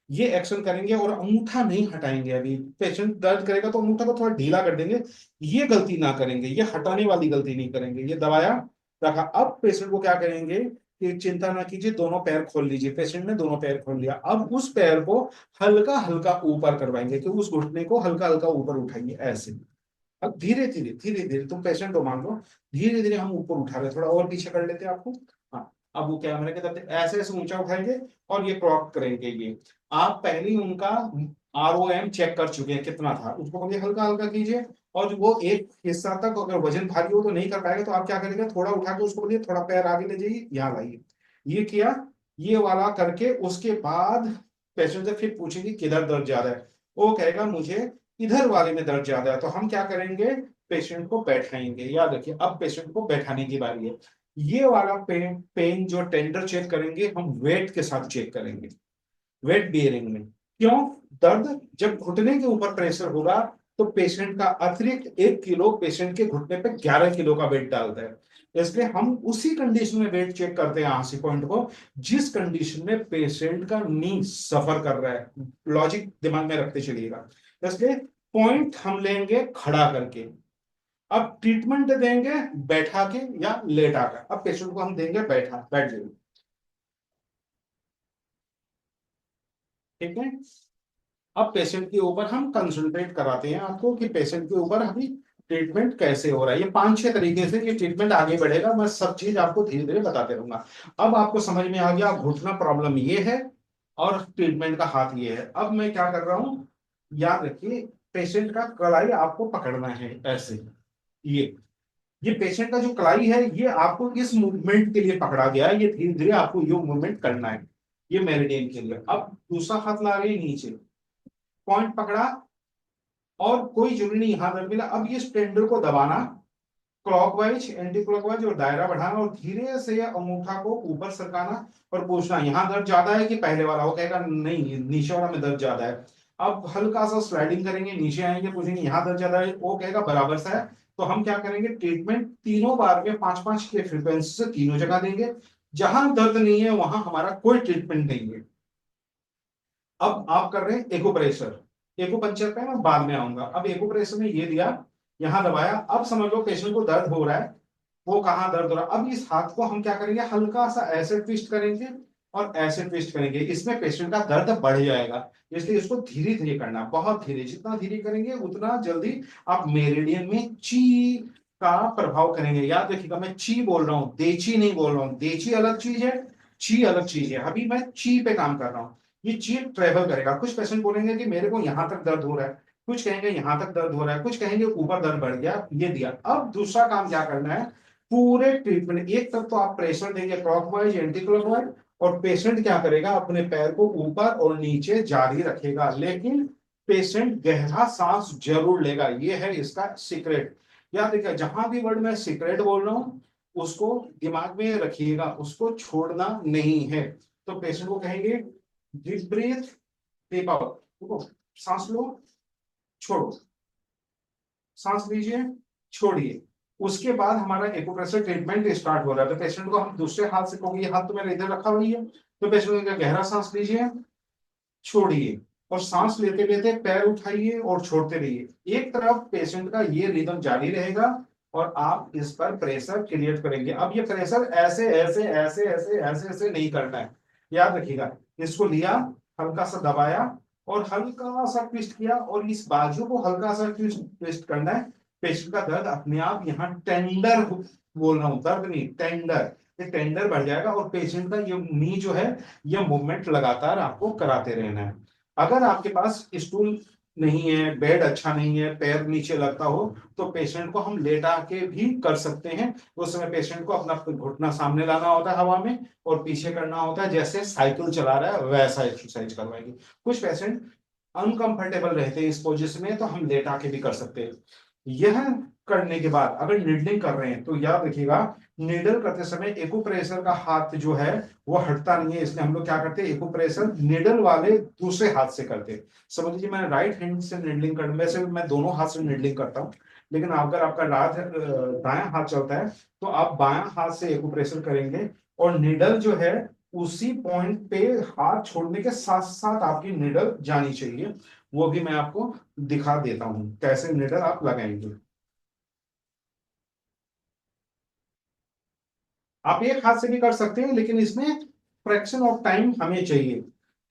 ये एक्शन करेंगे और अंगूठा नहीं हटाएंगे। अभी पेशेंट दर्द करेगा तो अंगूठा को थोड़ा ढीला कर देंगे, ये गलती ना करेंगे, ये हटाने वाली गलती नहीं करेंगे। ये दबाया, रखा। अब पेशेंट को क्या करेंगे कि चिंता ना कीजिए, दोनों पैर खोल लीजिए। पेशेंट ने दोनों पैर खोल लिया, अब उस पैर को हल्का हल्का ऊपर करवाएंगे कि उस घुटने को हल्का हल्का ऊपर उठाइए ऐसे। अब धीरे धीरे धीरे धीरे, तुम पेशेंट को मान लो, धीरे धीरे हम ऊपर उठा रहे, थोड़ा और पीछे कर लेते हैं आपको। हाँ, अब वो कैमरे के तरफ ऐसे ऐसे ऊंचा उठाएंगे और ये क्रॉप करेंगे। ये आप पहले ही उनका ROM चेक कर चुके हैं कितना था, उसको बोलिए हल्का हल्का कीजिए। और वो एक हिस्सा तक अगर वजन भारी हो तो नहीं कर पाएगा, तो आप क्या करेंगे, थोड़ा उठा के उसको बोलिए थोड़ा पैर आगे ले जाइए, यहाँ लाइए। ये किया, ये वाला करके उसके बाद पेशेंट से फिर पूछेंगे किधर दर्द ज्यादा है, वो कहेगा मुझे इधर वाले में दर्द ज्यादा है। तो हम क्या करेंगे, पेशेंट को बैठाएंगे। याद रखिए अब पेशेंट को बैठाने की बारी है। ये वाला पेन पेन जो टेंडर चेक करेंगे हम वेट के साथ चेक करेंगे, वेट बियरिंग में। क्यों? दर्द जब घुटने के ऊपर प्रेशर होगा तो पेशेंट का अतिरिक्त 1 किलो पेशेंट के घुटने पे 11 किलो का वेट डालता है। इसलिए हम उसी कंडीशन में वेट चेक करते हैं आंसी पॉइंट को जिस कंडीशन में पेशेंट का नी सफर कर रहा है। लॉजिक दिमाग में रखते चलिएगा। इसलिए पॉइंट हम लेंगे खड़ा करके, अब ट्रीटमेंट देंगे बैठा के या लेटा कर। अब पेशेंट को हम देंगे बैठा, बैठ जाइए, ठीक है। अब पेशेंट के ऊपर हम कंसंट्रेट कराते हैं आपको कि पेशेंट के ऊपर अभी ट्रीटमेंट कैसे हो रहा है। ये 5-6 तरीके से ये ट्रीटमेंट आगे बढ़ेगा, मैं सब चीज आपको धीरे धीरे बताते रहूंगा। अब आपको समझ में आ गया घुटना प्रॉब्लम ये है और ट्रीटमेंट का हाथ ये है। अब मैं क्या कर रहा हूँ, याद रखिए, पेशेंट का कलाई आपको पकड़ना है ऐसे। ये ये पेशेंट का जो कलाई है, ये आपको इस मूवमेंट के लिए पकड़ा गया है, ये धीरे धीरे आपको ये मूवमेंट करना है, ये मेरिडियन के लिए। अब दूसरा हाथ ला रहे हैं नीचे, पॉइंट पकड़ा, और कोई जरूरी नहीं यहां दर्द मिला। अब ये स्टेंडर को दबाना, क्लॉकवाइज एंटी क्लॉकवाइज, और दायरा बढ़ाना, और धीरे से अंगूठा को ऊपर सरकाना, और पूछना यहाँ दर्द ज्यादा है कि पहले वाला। वो कहेगा नहीं, नीचे वाला में दर्द ज्यादा है। अब हल्का सा स्लाइडिंग करेंगे, नीचे आएंगे, पूछेंगे यहाँ दर्द ज्यादा है, वो कहेगा बराबर सा है। तो हम क्या करेंगे, ट्रीटमेंट तीनों बार में 5-5 के फ्रीक्वेंसी से तीनों जगह देंगे। जहां दर्द नहीं है वहां हमारा कोई ट्रीटमेंट नहीं है। अब आप कर रहे हैं एक्यूप्रेशर, एक्यूपंक्चर पे मैं बाद में आऊंगा। अब एक्यूप्रेशर में ये दिया, यहां दबाया, अब समझ लो पेशेंट को दर्द हो रहा है। वो कहाँ दर्द हो रहा है, अब इस हाथ को हम क्या करेंगे, हल्का सा ऐसे ट्विस्ट करेंगे और ऐसे ट्विस्ट करेंगे, इसमें पेशेंट का दर्द बढ़ जाएगा। इसलिए इसको धीरे धीरे करना, बहुत धीरे, जितना धीरे करेंगे उतना जल्दी आप मेरिडियन में ची का प्रभाव करेंगे। याद रखिएगा, मैं ची बोल रहा हूं, देची नहीं बोल रहा हूं। देची अलग चीज है, ची अलग चीज है। अभी मैं ची पे काम कर रहा हूँ। ये ची ट्रेवल करेगा। कुछ पेशेंट बोलेंगे कि मेरे को यहां तक दर्द हो रहा है, कुछ कहेंगे यहां तक दर्द हो रहा है, कुछ कहेंगे ऊपर दर्द बढ़ गया, ये दिया। अब दूसरा काम क्या करना है, पूरे ट्रीटमेंट एक तरफ तो आप प्रेशर देंगे क्लॉकवाइज एंटी क्लॉकवाइज, और पेशेंट क्या करेगा, अपने पैर को ऊपर और नीचे जारी रखेगा, लेकिन पेशेंट गहरा सांस जरूर लेगा। ये है इसका सीक्रेट। याद रखिएगा, जहां भी वर्ड मैं सीक्रेट बोल रहा हूं उसको दिमाग में रखिएगा, उसको छोड़ना नहीं है। तो पेशेंट को कहेंगे डीप ब्रीथ, टेक आउट, देखो, सांस लो, छोड़ो, सांस लीजिए, छोड़िए। उसके बाद हमारा एक्यूप्रेशर ट्रीटमेंट स्टार्ट हो रहा है। तो पेशेंट को हम दूसरे हाथ से कहोगे, ये हाथ तो मेरा इधर रखा हुई है, तो पेशेंट को गहरा सांस लीजिए, छोड़िए, और सांस लेते लेते पैर उठाइए और छोड़ते रहिए। एक तरफ पेशेंट का ये रिदम जारी रहेगा, और आप इस पर प्रेशर क्रिएट करेंगे। अब ये प्रेशर ऐसे ऐसे ऐसे ऐसे ऐसे ऐसे नहीं करना है। याद रखिएगा, इसको लिया, हल्का सा दबाया, और हल्का सा ट्विस्ट किया, और इस बाजू को हल्का सा ट्विस्ट ट्विस्ट करना है। पेशेंट का दर्द अपने आप यहाँ टेंडर, बोल रहा हूं दर्द नहीं, टेंडर, ये टेंडर बढ़ जाएगा, और पेशेंट का ये नी जो है, यह मूवमेंट लगातार आपको कराते रहना है। अगर आपके पास स्टूल नहीं है, बेड अच्छा नहीं है, पैर नीचे लगता हो, तो पेशेंट को हम लेटा के भी कर सकते हैं। उस समय पेशेंट को अपना घुटना सामने लाना होता है हवा में, और पीछे करना होता है, जैसे साइकिल चला रहा है वैसा एक्सरसाइज करवाएंगे। कुछ पेशेंट अनकंफर्टेबल रहते हैं इस पोजिशन में, तो हम लेटा के भी कर सकते हैं। यह करने के बाद अगर नीडलिंग कर रहे हैं तो याद रखिएगा, नीडल करते समय एक्यूप्रेशर का हाथ जो है वो हटता नहीं है। इसलिए हम लोग क्या करते हैं, एक्यूप्रेशर नीडल वाले दूसरे हाथ से करते हैं। समझ लीजिए मैं राइट हैंड से नीडलिंग कर, वैसे मैं दोनों हाथ से नीडलिंग करता हूँ, लेकिन अगर आपका दायां हाथ चलता है तो आप बायां हाथ से एक्यूप्रेशर करेंगे, और नीडल जो है उसी पॉइंट पे हाथ छोड़ने के साथ साथ आपकी निडल जानी चाहिए। वो भी मैं आपको दिखा देता हूं कैसे निडल आप लगाएंगे। आप एक हाथ से भी कर सकते हैं, लेकिन इसमें फ्रैक्शन ऑफ टाइम हमें चाहिए।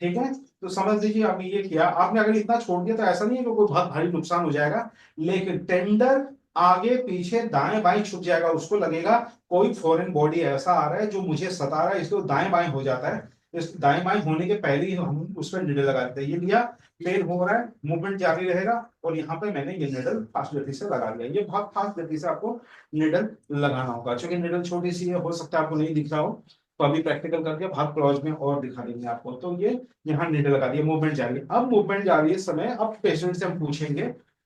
ठीक है, तो समझ लीजिए आपने ये किया, आपने अगर इतना छोड़ दिया तो ऐसा नहीं है कि कोई बहुत भारी नुकसान हो जाएगा, लेकिन टेंडर आगे पीछे दाएं बाएं छुट जाएगा। उसको लगेगा कोई फॉरेन बॉडी ऐसा आ रहा है जो मुझे सता रहा है, इसलिए दाएं बाएं हो जाता है। इस दाएं बाएं होने के पहले ही हम उस पर निडल लगा देते हैं। ये लिया, प्लेन हो रहा है, मूवमेंट जारी रहेगा, और यहाँ पे मैंने ये निडल फास्ट गति से लगा लिया। ये बहुत फास्ट गति से आपको निडल लगाना होगा, क्योंकि निडल छोटी सी है, हो सकता है आपको नहीं दिख रहा हो, तो अभी प्रैक्टिकल करके भाग क्लॉज में और दिखा देंगे आपको। तो ये यहाँ निडल लगा दिया, मूवमेंट जारी है। अब मूवमेंट जारी है समय, अब पेशेंट से हम पूछेंगे,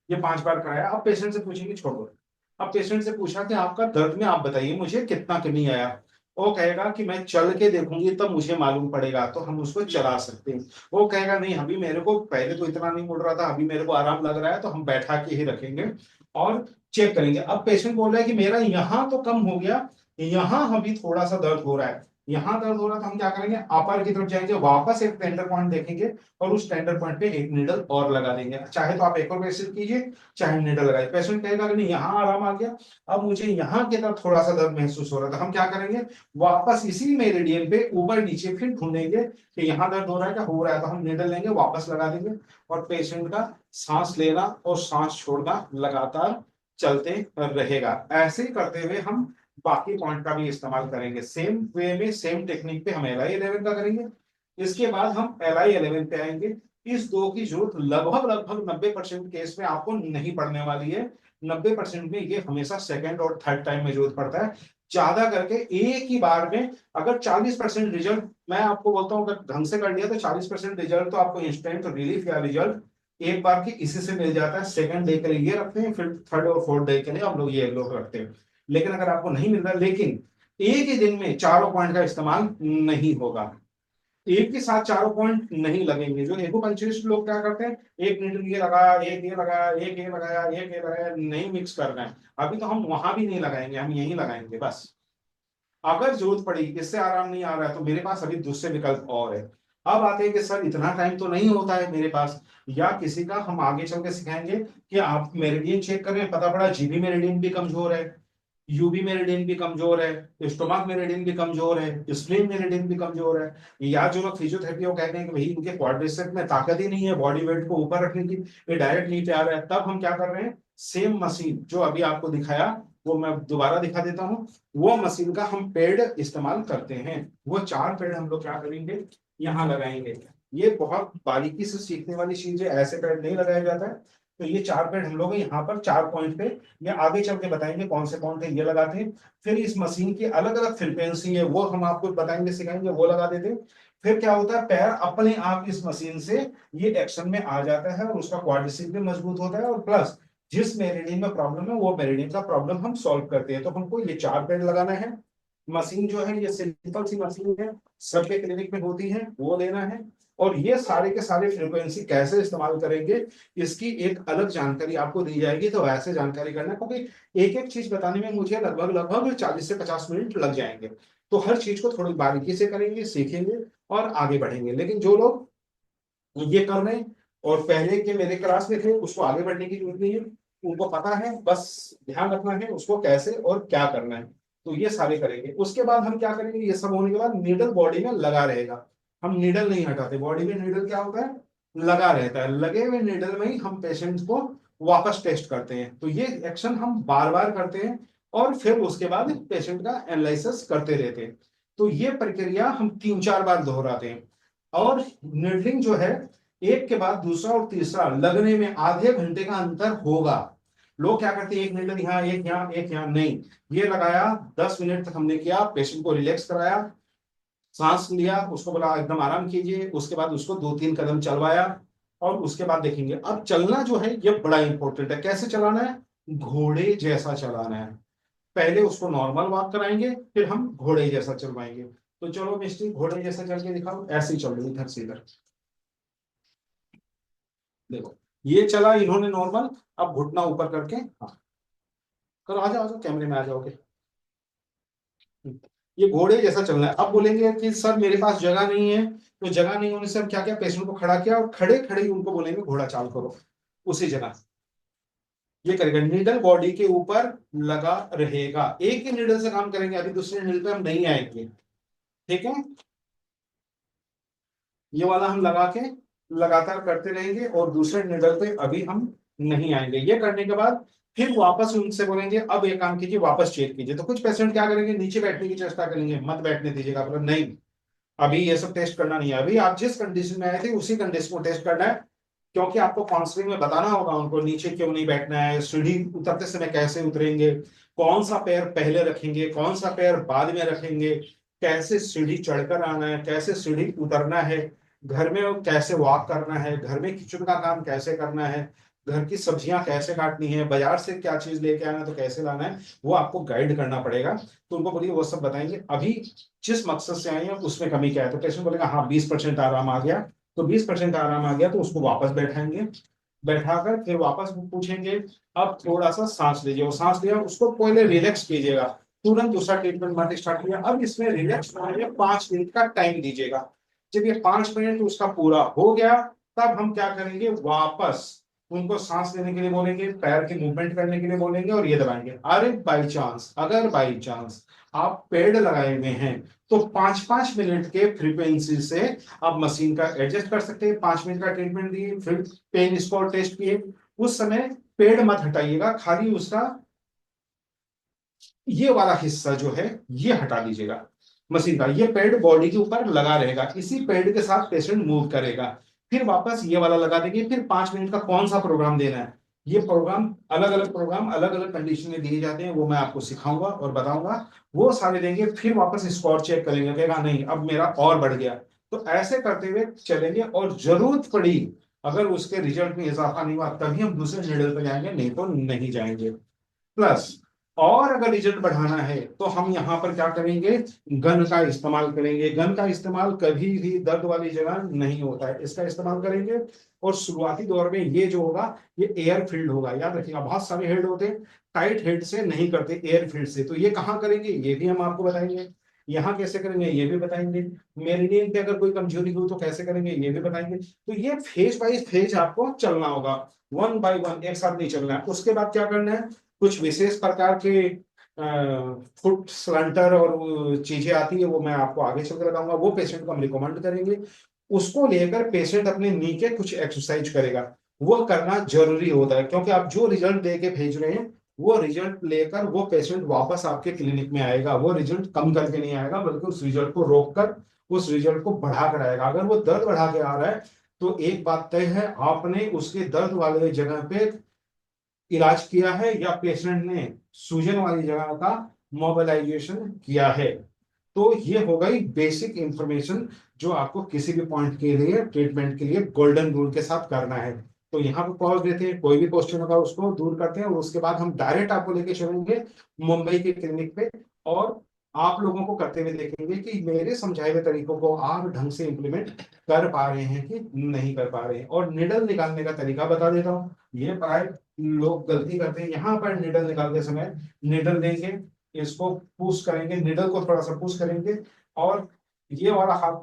ये 5 बार कराया, अब पेशेंट से पूछेंगे छोड़ो। अब पेशेंट से पूछा कि आपका दर्द में आप बताइए मुझे कितना कमी आया। वो कहेगा कि मैं चल के देखूंगी तब मुझे मालूम पड़ेगा, तो हम उसको चला सकते हैं। वो कहेगा नहीं, अभी मेरे को पहले तो इतना नहीं मुड़ रहा था, अभी मेरे को आराम लग रहा है, तो हम बैठा के ही रखेंगे और चेक करेंगे। अब पेशेंट बोल रहा है कि मेरा यहाँ तो कम हो गया, यहाँ अभी थोड़ा सा दर्द हो रहा है, यहाँ दर्द हो रहा है, तो हम क्या करेंगे, अपर की तरफ जाएंगे, वापस एक टेंडर पॉइंट देखेंगे, और उस टेंडर पॉइंट पे एक निडल और लगा देंगे। चाहे तो आप एक और पेशेंट कीजिए, चाहे निडल लगाए। पेशेंट कहेगा कि नहीं यहाँ आराम आ गया, अब मुझे यहाँ की तरफ थोड़ा सा दर्द महसूस हो रहा था, हम क्या करेंगे, वापस इसी मेरिडियन पे ऊपर नीचे फिर ढूंढेंगे कि यहाँ दर्द हो रहा है क्या, हो रहा है, तो हम निडल लेंगे, वापस लगा देंगे, और पेशेंट का सांस लेना और सांस छोड़ना लगातार चलते रहेगा। ऐसे ही करते हुए हम बाकी पॉइंट का भी इस्तेमाल करेंगे। सेम वे में, सेम टेक्निक पे हम LI11 का करेंगे। इसके बाद हम LI11 पे आएंगे। इस दो की जरूरत लगभग लगभग 90% केस में आपको नहीं पड़ने वाली है। 90% में ये हमेशा सेकंड और थर्ड टाइम में जरूरत पड़ता है। ज्यादा करके एक ही बार में अगर 40% रिजल्ट, मैं आपको बोलता हूँ अगर ढंग से कर लिया तो 40% रिजल्ट तो आपको इंस्टेंट रिलीफ या रिजल्ट एक बार की इसी से मिल जाता है। सेकंड डे के लिए ये रखते हैं, फिर थर्ड और फोर्थ डे के लिए हम लोग ये लोग रखते हैं। लेकिन अगर आपको नहीं मिल रहा, लेकिन एक ही दिन में चारों पॉइंट का इस्तेमाल नहीं होगा, एक के साथ चारों पॉइंट नहीं लगेंगे। जो एक्यूपंक्चरिस्ट लोग क्या करते हैं, एक नीडल ये लगाया, एक ये लगाया, एक ये लगाया, एक ये लगाया, नहीं मिक्स करना है। अभी तो हम वहां भी नहीं लगाएंगे, हम यहीं लगाएंगे बस। अगर जरूरत पड़ी, इससे आराम नहीं आ रहा है, तो मेरे पास अभी दूसरे विकल्प और है। अब आते हैं कि सर इतना टाइम तो नहीं होता है मेरे पास, या किसी का हम आगे चल के सिखाएंगे कि आप मेरिडियन चेक करें, पता पड़ा जीबी मेरिडियन भी कमजोर है, यूबी मेरिडियन भी कमजोर है, स्टोमक मेरिडियन भी कमजोर है, स्प्लीन मेरिडियन भी कमजोर है। या जो लोग फिजियोथेरेपी वो कहते हैं कि भाई इनके क्वाड्रिसेप में ताकत ही नहीं है बॉडी वेट को ऊपर रखने की, ये डायरेक्ट नीचे आ रहा है, तब हम क्या कर रहे हैं, सेम मशीन जो अभी आपको दिखाया वो मैं दोबारा दिखा देता हूँ। वो मशीन का हम पेड इस्तेमाल करते हैं। वो 4 पेड हम लोग क्या करेंगे, यहाँ लगाएंगे। ये बहुत बारीकी से सीखने वाली चीज है, ऐसे पेड नहीं लगाया जाता है। तो ये 4 पेड हम लोग यहाँ पर 4 पॉइंट पे, या आगे चल के बताएंगे कौन से पॉइंट है ये लगाते हैं। फिर इस मशीन की अलग अलग फ्रिक्वेंसी है वो हम आपको बताएंगे सिखाएंगे, वो लगा देते हैं। फिर क्या होता है, पैर अपने आप इस मशीन से ये एक्शन में आ जाता है और उसका क्वाड्रिसेप भी मजबूत होता है, और प्लस जिस मेरिडियन में प्रॉब्लम है वो मेरिडियन का प्रॉब्लम हम सॉल्व करते हैं। तो हमको ये 4 पेड़ लगाना है। मशीन जो है ये सिंपल सी मशीन है, सबके क्लिनिक में होती है, वो लेना है। और ये सारे के सारे फ्रीक्वेंसी कैसे इस्तेमाल करेंगे, इसकी एक अलग जानकारी आपको दी जाएगी। तो वैसे जानकारी करना, क्योंकि एक एक चीज बताने में मुझे लगभग लगभग 40 से 50 मिनट लग जाएंगे। तो हर चीज को थोड़ी बारीकी से करेंगे, सीखेंगे और आगे बढ़ेंगे। लेकिन जो लोग ये कर रहे हैं और पहले के मेरे क्लास में थे, उसको आगे बढ़ने की जरूरत नहीं है, उनको पता है, बस ध्यान रखना है उसको कैसे और क्या करना है। तो ये सारे करेंगे। उसके बाद हम क्या करेंगे, ये सब होने के बाद नीडल बॉडी में लगा रहेगा। हम नीडल नहीं हटाते, बॉडी में नीडल क्या होता है, लगा रहता है। लगे हुए नीडल में ही हम पेशेंट को वापस टेस्ट करते हैं। तो ये एक्शन हम बार बार करते हैं और फिर उसके बाद पेशेंट का एनालिसिस करते रहते हैं। तो ये प्रक्रिया हम 3-4 बार दोहराते हैं। और निडलिंग जो है, एक के बाद दूसरा और तीसरा लगने में आधे घंटे का अंतर होगा। लोग क्या करते हैं, एक निडल यहाँ, एक यहाँ, एक यहाँ, नहीं। ये लगाया, 10 मिनट तक हमने किया, पेशेंट को रिलैक्स कराया, सांस लिया, उसको बोला एकदम आराम कीजिए, उसके बाद उसको 2-3 कदम चलवाया। और उसके बाद देखेंगे, अब चलना जो है ये बड़ा इंपॉर्टेंट है। कैसे चलाना है, घोड़े जैसा चलाना है। पहले उसको नॉर्मल वॉक कराएंगे, फिर हम घोड़े जैसा चलवाएंगे। तो चलो मिस्त्री, घोड़े जैसा चल के दिखाओ। ऐसे ही चल रही इधर से इधर, देखो ये चला इन्होंने नॉर्मल। अब घुटना ऊपर करके, हाँ करो, आ जाओ कैमरे में आ जाओगे। ये घोड़े जैसा चलना है। अब बोलेंगे कि सर मेरे पास जगह नहीं है, तो जगह नहीं होने से हम क्या किया, पेशेंट को खड़ा किया और खड़े खड़े ही उनको बोलेंगे घोड़ा चाल करो उसी जगह। ये करेगा, नीडल बॉडी के ऊपर लगा रहेगा, एक ही नीडल से काम करेंगे, अभी दूसरे नीडल पे हम नहीं आएंगे। ठीक है, ये वाला हम लगा के लगातार करते रहेंगे और दूसरे निडल पे अभी हम नहीं आएंगे। ये करने के बाद फिर वापस उनसे बोलेंगे अब ये काम कीजिए, वापस चेक कीजिए। तो कुछ पेशेंट क्या करेंगे, नीचे बैठने की चेष्टा करेंगे, मत बैठने दीजिएगा, मतलब नहीं अभी ये सब टेस्ट करना नहीं है, अभी आप जिस कंडीशन में आए थे उसी कंडीशन को टेस्ट करना है। क्योंकि आपको काउंसलिंग में बताना होगा उनको नीचे क्यों नहीं बैठना है, सीढ़ी उतरते समय कैसे उतरेंगे, कौन सा पैर पहले रखेंगे, कौन सा पैर बाद में रखेंगे, कैसे सीढ़ी चढ़कर आना है, कैसे सीढ़ी उतरना है, घर में कैसे वॉक करना है, घर में किचन का काम कैसे करना है, घर की सब्जियां कैसे काटनी है, बाजार से क्या चीज लेके आना है तो कैसे लाना है, वो आपको गाइड करना पड़ेगा। तो उनको बोलिए वो सब बताएंगे। अभी जिस मकसद से आए हैं उसमें कमी क्या है, तो पेशेंट बोलेगा हाँ 20% आराम आ गया। तो 20% आराम आ गया तो उसको वापस बैठाएंगे, बैठाकर फिर वापस पूछेंगे अब थोड़ा सा सांस लीजिए। वो सांस लिया, उसको पहले रिलैक्स कीजिएगा, तुरंत दूसरा ट्रीटमेंट मत स्टार्ट किया। अब इसमें रिलैक्स होने में 5 मिनट का टाइम दीजिएगा। जब ये 5 मिनट उसका पूरा हो गया, तब हम क्या करेंगे, वापस उनको सांस लेने के लिए बोलेंगे, पैर की मूवमेंट करने के लिए बोलेंगे और ये दबाएंगे। अरे बाई चांस, अगर बाई चांस आप पेड लगाए हुए हैं तो 5-5 मिनट के फ्रीक्वेंसी से आप मशीन का एडजस्ट कर सकते हैं। 5 मिनट का ट्रीटमेंट दिए, फिर पेन स्कोर टेस्ट किए, उस समय पेड मत हटाइएगा, खाली उसका ये वाला हिस्सा जो है ये हटा दीजिएगा। मशीन का ये पैड बॉडी के ऊपर लगा रहेगा, इसी पैड के साथ पेशेंट मूव करेगा। फिर वापस ये वाला लगा देंगे, फिर 5 मिनट का कौन सा प्रोग्राम देना है। ये प्रोग्राम अलग अलग प्रोग्राम अलग अलग कंडीशन में दिए जाते हैं, वो मैं आपको सिखाऊंगा और बताऊंगा। वो सारे देंगे, फिर वापस स्कोर चेक करेंगे, कहेगा नहीं अब मेरा और बढ़ गया। तो ऐसे करते हुए चलेंगे, और जरूरत पड़ी अगर उसके रिजल्ट में इजाफा नहीं हुआ तभी हम दूसरे निडल पे जाएंगे, नहीं तो नहीं जाएंगे। प्लस और अगर रिजल्ट बढ़ाना है तो हम यहाँ पर क्या करेंगे, गन का इस्तेमाल करेंगे। गन का इस्तेमाल कभी भी दर्द वाली जगह नहीं होता है, इसका इस्तेमाल करेंगे। और शुरुआती दौर में ये जो होगा ये एयर फील्ड होगा, याद रखिएगा। बहुत सारे हेड होते हैं, टाइट हेड से नहीं करते, एयर फील्ड से। तो ये कहाँ करेंगे ये भी हम आपको बताएंगे, यहाँ कैसे करेंगे ये भी बताएंगे, मेरिडियन पे अगर कोई कमजोरी हो तो कैसे करेंगे ये भी बताएंगे। तो ये फेज बाय फेज आपको चलना होगा, वन बाय वन, एक साथ नहीं चलना है। उसके बाद क्या करना है, कुछ विशेष प्रकार के फुट स्लंटर और वो चीजें आती है, वो मैं आपको आगे चलकर बताऊंगा, वो पेशेंट को हम रिकमेंड करेंगे। उसको लेकर पेशेंट अपने नी के कुछ एक्सरसाइज करेगा, वो करना जरूरी होता है, क्योंकि आप जो रिजल्ट दे के भेज रहे हैं वो रिजल्ट लेकर वो पेशेंट वापस आपके क्लिनिक में आएगा। वो रिजल्ट कम करके नहीं आएगा, बल्कि उस रिजल्ट को रोक कर उस रिजल्ट को बढ़ा कर आएगा। अगर वो दर्द बढ़ा के आ रहा है तो एक बात तय है, आपने उसके दर्द वाले जगह पे इलाज किया है या पेशेंट ने सूजन वाली जगह का मोबिलाइजेशन किया है। तो ये हो गई बेसिक इंफॉर्मेशन जो आपको किसी भी पॉइंट के लिए ट्रीटमेंट के लिए गोल्डन रूल के साथ करना है। तो यहाँ पे पॉज देते हैं, कोई भी क्वेश्चन होगा उसको दूर करते हैं, और उसके बाद हम डायरेक्ट आपको लेके चलेंगे मुंबई के क्लिनिक पे, और आप लोगों को करते हुए देखेंगे कि मेरे समझाए हुए तरीकों को आप ढंग से इम्प्लीमेंट कर पा रहे हैं कि नहीं कर पा रहे हैं। और निडल निकालने का तरीका बता देता हूँ, ये प्राय लोग गलती करते हैं। यहाँ पर निडल निकालते समय निडल देंगे, इसको पुश करेंगे, निडल को थोड़ा सा पुश करेंगे, और ये वाला हाथ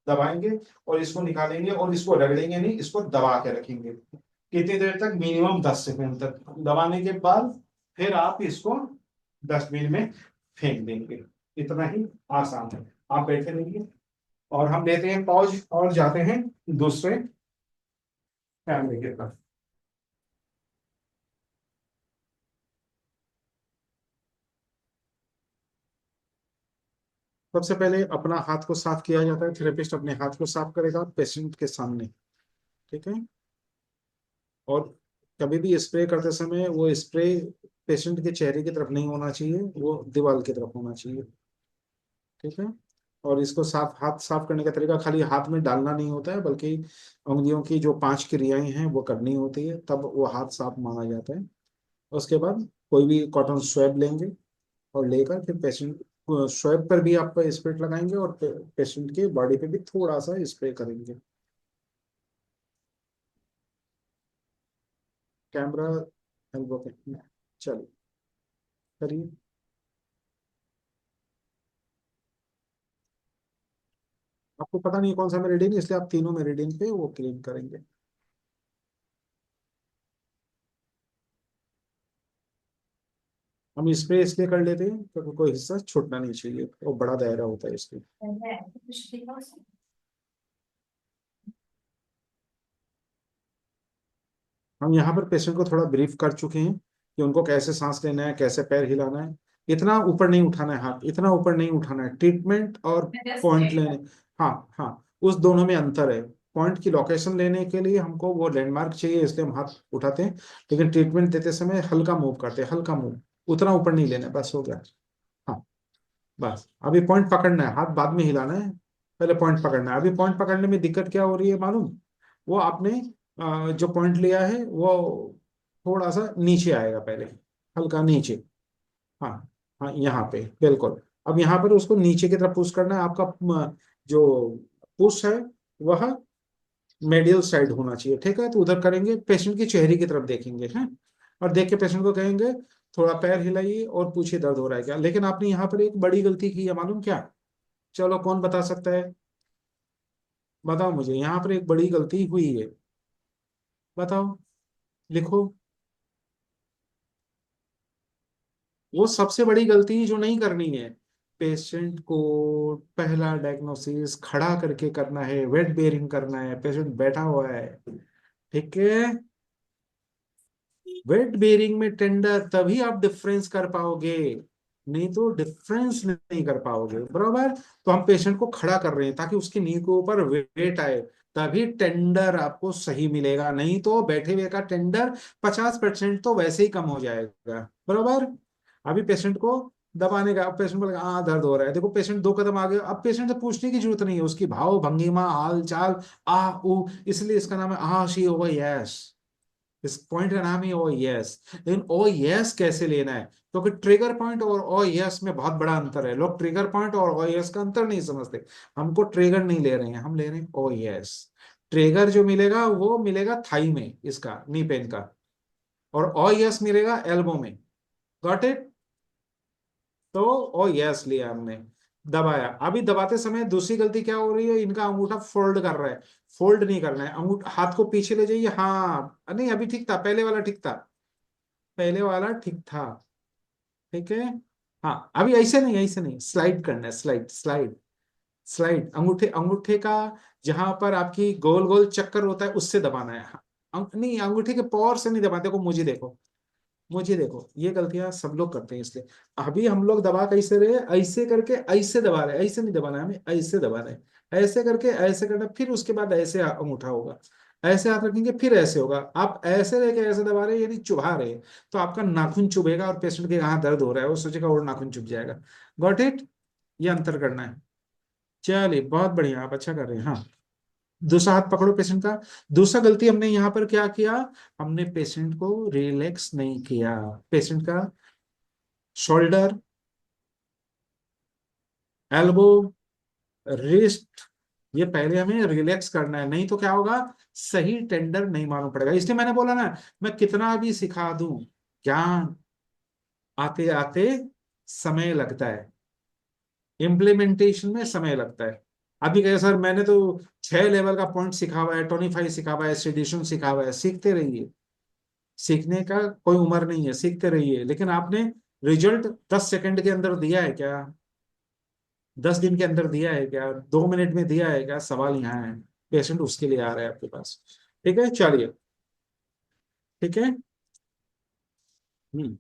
दबाएंगे और इसको निकालेंगे, और इसको रगड़ेंगे नहीं, इसको दबा के रखेंगे। कितनी देर तक, मिनिमम 10 सेकंड तक। दबाने के बाद फिर आप इसको डस्टबिन में फेंक देंगे। इतना ही आसान है। आप बैठे रहिए और हम लेते हैं पॉज और जाते हैं दूसरे कैमरे के तरफ। सबसे पहले अपना हाथ को साफ किया जाता है, थेरेपिस्ट अपने हाथ को साफ करेगा पेशेंट के सामने, ठीक है। और कभी भी स्प्रे करते समय वो स्प्रे पेशेंट के चेहरे की तरफ नहीं होना चाहिए, वो दीवार की तरफ होना चाहिए, ठीक है। और इसको साफ, हाथ साफ करने का तरीका खाली हाथ में डालना नहीं होता है, बल्कि उंगलियों की जो 5 क्रियाएं हैं वो करनी होती है, तब वो हाथ साफ माना जाता है। उसके बाद कोई भी कॉटन स्वैब लेंगे, और लेकर फिर पेशेंट स्वैब पर भी आप स्प्रे लगाएंगे, और पेशेंट के बॉडी पे भी थोड़ा सा स्प्रे करेंगे। कैमरा एल्बो पे, चलिए करिए। आपको पता नहीं है कौन सा मेरिडियन, इसलिए आप तीनों मेरिडियन पे वो क्लीन करेंगे। हम स्प्रे इसलिए कर लेते हैं क्योंकि कोई हिस्सा छूटना नहीं चाहिए, वो बड़ा दायरा होता है इसलिए। हम यहाँ पर पेशेंट को थोड़ा ब्रीफ कर चुके हैं कि उनको कैसे सांस लेना है, कैसे पैर हिलाना है। इतना ऊपर नहीं उठाना है हाथ, इतना ऊपर नहीं उठाना है। ट्रीटमेंट और पॉइंट लेने, हाँ हाँ, उस दोनों में अंतर है। पॉइंट की लोकेशन लेने के लिए हमको वो लैंडमार्क चाहिए, इसलिए हम हाथ उठाते हैं। लेकिन ट्रीटमेंट देते समय हल्का मूव करते हैं, हल्का मूव, उतना ऊपर नहीं लेना है, बस हो गया। हाँ, बस अभी पॉइंट पकड़ना है, हाथ बाद में हिलाना है, पहले पॉइंट पकड़ना है। अभी पॉइंट पकड़ने में दिक्कत क्या हो रही है मालूम, वो आपने जो पॉइंट लिया है वो थोड़ा सा नीचे आएगा पहले, हल्का नीचे। हाँ हाँ, यहाँ पे बिल्कुल। अब यहाँ पर उसको नीचे की तरफ पुश करना है। आपका जो पुश है वह मेडियल साइड होना चाहिए, ठीक है। तो उधर करेंगे, पेशेंट की चेहरे की तरफ देखेंगे हैं, और देख के पेशेंट को कहेंगे थोड़ा पैर हिलाइए और पूछिए दर्द हो रहा है क्या। लेकिन आपने यहाँ पर एक बड़ी गलती की है, मालूम क्या। चलो कौन बता सकता है, बताओ मुझे, यहाँ पर एक बड़ी गलती हुई है, बताओ, लिखो। वो सबसे बड़ी गलती जो नहीं करनी है, पेशेंट को पहला डायग्नोसिस खड़ा करके करना है, वेट बेयरिंग करना है, पेशेंट बैठा हुआ है, ठीक है। वेट बेयरिंग में टेंडर तभी आप डिफरेंस कर पाओगे, नहीं तो डिफरेंस नहीं कर पाओगे, बराबर। तो हम पेशेंट को खड़ा कर रहे हैं ताकि उसकी नी के ऊपर वेट आए, तभी टेंडर आपको सही मिलेगा, नहीं तो बैठे हुए का टेंडर 50% तो वैसे ही कम हो जाएगा। बराबर। अभी पेशेंट को दबाने का, अब पेशेंट बोलेगा हाँ दर्द हो रहा है, देखो पेशेंट 2 कदम आगे, अब पेशेंट से पूछने की जरूरत नहीं है, उसकी भाव भंगिमा हाल चाल आ ऊ, इसलिए इसका नाम है आ शी ओ यस। इस पॉइंट का नाम ही ओ यस। लेकिन ओ यस कैसे लेना है, क्योंकि ट्रिगर पॉइंट और ओ यस में बहुत बड़ा अंतर है। लोग ट्रिगर पॉइंट और ओ यस का अंतर नहीं समझते। हमको ट्रिगर नहीं ले रहे हैं, हम ले रहे हैं ओ यस। ट्रिगर जो मिलेगा वो मिलेगा थाई में, इसका नी पेन का, और ओ यस मिलेगा एल्बो में। Got it. तो ओ यस लिया हमने, दबाया। अभी दबाते समय दूसरी गलती क्या हो रही है, इनका अंगूठा फोल्ड कर रहा है। फोल्ड नहीं करना है, अंगूठा हाथ को पीछे ले जाइए। हाँ नहीं अभी ठीक था, पहले वाला ठीक था, पहले वाला ठीक था। ठीक है। हाँ अभी ऐसे नहीं, ऐसे नहीं, स्लाइड करना है, स्लाइड स्लाइड स्लाइड, अंगूठे अंगूठे का जहां पर आपकी गोल गोल चक्कर होता है उससे दबाना है। हाँ, नहीं अंगूठे के पॉर से नहीं दबाना। देखो मुझे देखो, मुझे देखो, ये गलतियां सब लोग करते हैं। इसलिए अभी हम लोग दबा कैसे रहे, ऐसे करके ऐसे दबा रहे हैं, ऐसे नहीं दबाना है हमें, ऐसे दबाना है, ऐसे करके ऐसे करना, फिर उसके बाद ऐसे अंगूठा होगा, ऐसे हाथ रखेंगे फिर ऐसे होगा। आप ऐसे लेके ऐसे दबा रहे हैं, यानी चुभा रहे हैं, तो आपका नाखून चुभेगा और पेशेंट के यहाँ दर्द हो रहा है वो सोचेगा और नाखून चुभ जाएगा। Got it. ये अंतर करना है। चलिए बहुत बढ़िया, आप अच्छा कर रहे हैं। हाँ दूसरा हाथ पकड़ो पेशेंट का। दूसरा गलती हमने यहाँ पर क्या किया, हमने पेशेंट को रिलैक्स नहीं किया। पेशेंट का शोल्डर, एल्बो, रिस्ट, ये पहले हमें रिलैक्स करना है, नहीं तो क्या होगा, सही टेंडर नहीं मालूम पड़ेगा। इसलिए मैंने बोला ना, मैं कितना भी सिखा दूं, ज्ञान आते आते समय लगता है, इम्प्लीमेंटेशन में समय लगता है। अभी कहे सर मैंने तो 6 लेवल का पॉइंट सिखा हुआ है, 25 सिखा हुआ है, सेडिशन सिखा हुआ है, सीखते रहिए। सीखने का कोई उम्र नहीं है, सीखते रहिए। लेकिन आपने रिजल्ट 10 सेकंड के अंदर दिया है क्या, 10 दिन के अंदर दिया है क्या, 2 मिनट में दिया है क्या, सवाल यहाँ है। पेशेंट उसके लिए आ रहा है आपके पास। ठीक है चलिए। ठीक है। हम्म।